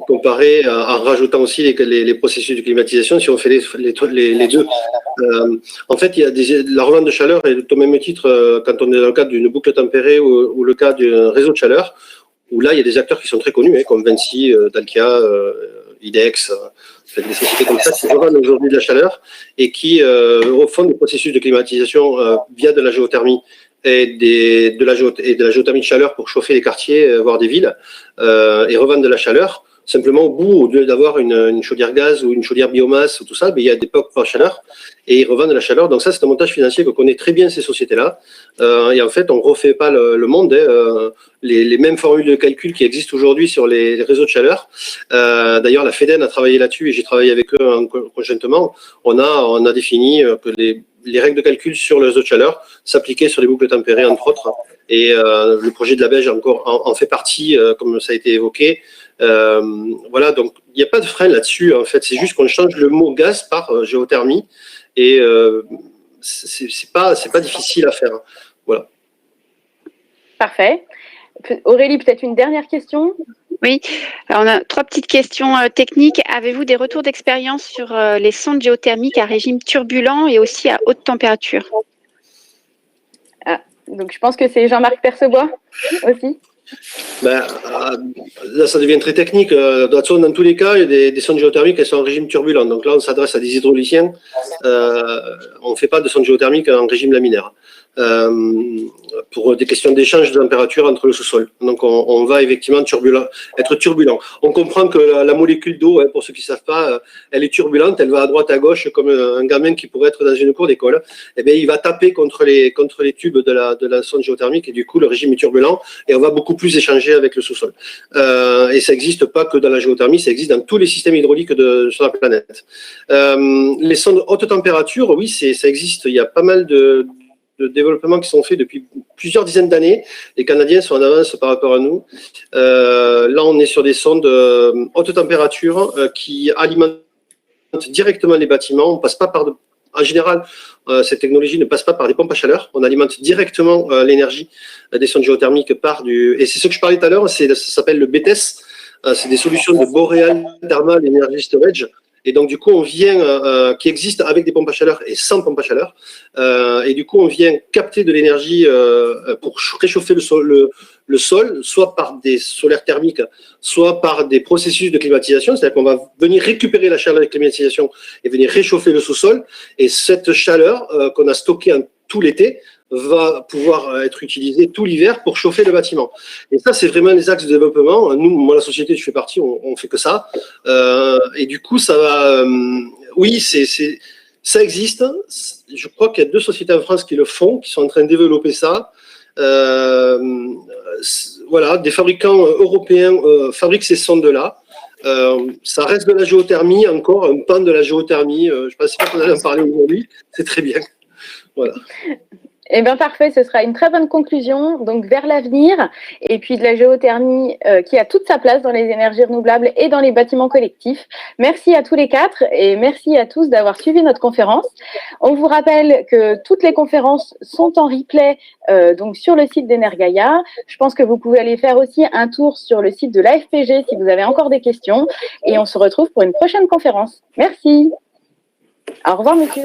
S2: comparé en rajoutant aussi les processus de climatisation, si on fait les deux. En fait, il y a la revente de chaleur est au même titre quand on est dans le cadre d'une boucle tempérée ou le cas d'un réseau de chaleur, où là, il y a des acteurs qui sont très connus, comme Vinci, Dalkia, IDEX, des sociétés comme ça qui revendent aujourd'hui de la chaleur et qui font des processus de climatisation via de la géothermie et de la géothermie de chaleur pour chauffer les quartiers, voire des villes, et revendent de la chaleur. Simplement, au lieu d'avoir une chaudière gaz ou une chaudière biomasse ou tout ça, il y a des pompes à chaleur et ils revendent de la chaleur. Donc ça, c'est un montage financier que connaît très bien ces sociétés-là. Et en fait, on ne refait pas le monde. Les mêmes formules de calcul qui existent aujourd'hui sur les réseaux de chaleur. D'ailleurs, la FEDEN a travaillé là-dessus et j'ai travaillé avec eux conjointement. On a défini que les règles de calcul sur le réseau de chaleur s'appliquaient sur les boucles tempérées, entre autres. Et le projet de la Belge en fait partie, comme ça a été évoqué. Voilà, donc il n'y a pas de frein là-dessus, en fait. C'est juste qu'on change le mot gaz par géothermie et c'est pas difficile à faire. Voilà.
S1: Parfait. Aurélie, peut-être une dernière question?
S6: Oui, alors on a 3 petites questions techniques. Avez-vous des retours d'expérience sur les sondes géothermiques à régime turbulent et aussi à haute température?
S1: Donc je pense que c'est Jean-Marc Percebois aussi.
S2: Là, ça devient très technique. Dans tous les cas, il y a des sondes géothermiques qui sont en régime turbulent. Donc là, on s'adresse à des hydrauliciens. On ne fait pas de sondes géothermiques en régime laminaire. Pour des questions d'échange de température entre le sous-sol. Donc on va effectivement être turbulent. On comprend que la molécule d'eau, pour ceux qui ne savent pas, elle est turbulente, elle va à droite, à gauche, comme un gamin qui pourrait être dans une cour d'école. Eh bien, il va taper contre les tubes de la sonde géothermique et du coup, le régime est turbulent et on va beaucoup plus échanger avec le sous-sol. Et ça n'existe pas que dans la géothermie, ça existe dans tous les systèmes hydrauliques sur la planète. Les sondes haute température, oui, ça existe. Il y a pas mal de développements qui sont faits depuis plusieurs dizaines d'années. Les Canadiens sont en avance par rapport à nous. Là, on est sur des sondes haute température qui alimentent directement les bâtiments. On passe pas en général, cette technologie ne passe pas par des pompes à chaleur. On alimente directement l'énergie des sondes géothermiques et c'est ce que je parlais tout à l'heure, ça s'appelle le BTS. C'est des solutions de Boreal Thermal Energy Storage. Et donc, du coup, on vient, qui existe avec des pompes à chaleur et sans pompes à chaleur. Et du coup, on vient capter de l'énergie pour réchauffer le sol, soit par des solaires thermiques, soit par des processus de climatisation. C'est-à-dire qu'on va venir récupérer la chaleur de climatisation et venir réchauffer le sous-sol. Et cette chaleur qu'on a stockée tout l'été va pouvoir être utilisée tout l'hiver pour chauffer le bâtiment. Et ça, c'est vraiment les axes de développement. Nous, moi, la société, je fais partie, on fait que ça. Et du coup, ça va... oui, ça existe. Je crois qu'il y a 2 sociétés en France qui le font, qui sont en train de développer ça. Voilà, des fabricants européens fabriquent ces sondes-là. Ça reste de la géothermie, encore un pan de la géothermie. Je ne pensais pas qu'on allait en parler aujourd'hui. C'est très bien. Voilà.
S1: Eh bien, parfait, ce sera une très bonne conclusion, donc vers l'avenir, et puis de la géothermie qui a toute sa place dans les énergies renouvelables et dans les bâtiments collectifs. Merci à tous les 4 et merci à tous d'avoir suivi notre conférence. On vous rappelle que toutes les conférences sont en replay donc sur le site d'Energaia. Je pense que vous pouvez aller faire aussi un tour sur le site de l'AFPG si vous avez encore des questions, et on se retrouve pour une prochaine conférence. Merci. Au revoir, monsieur.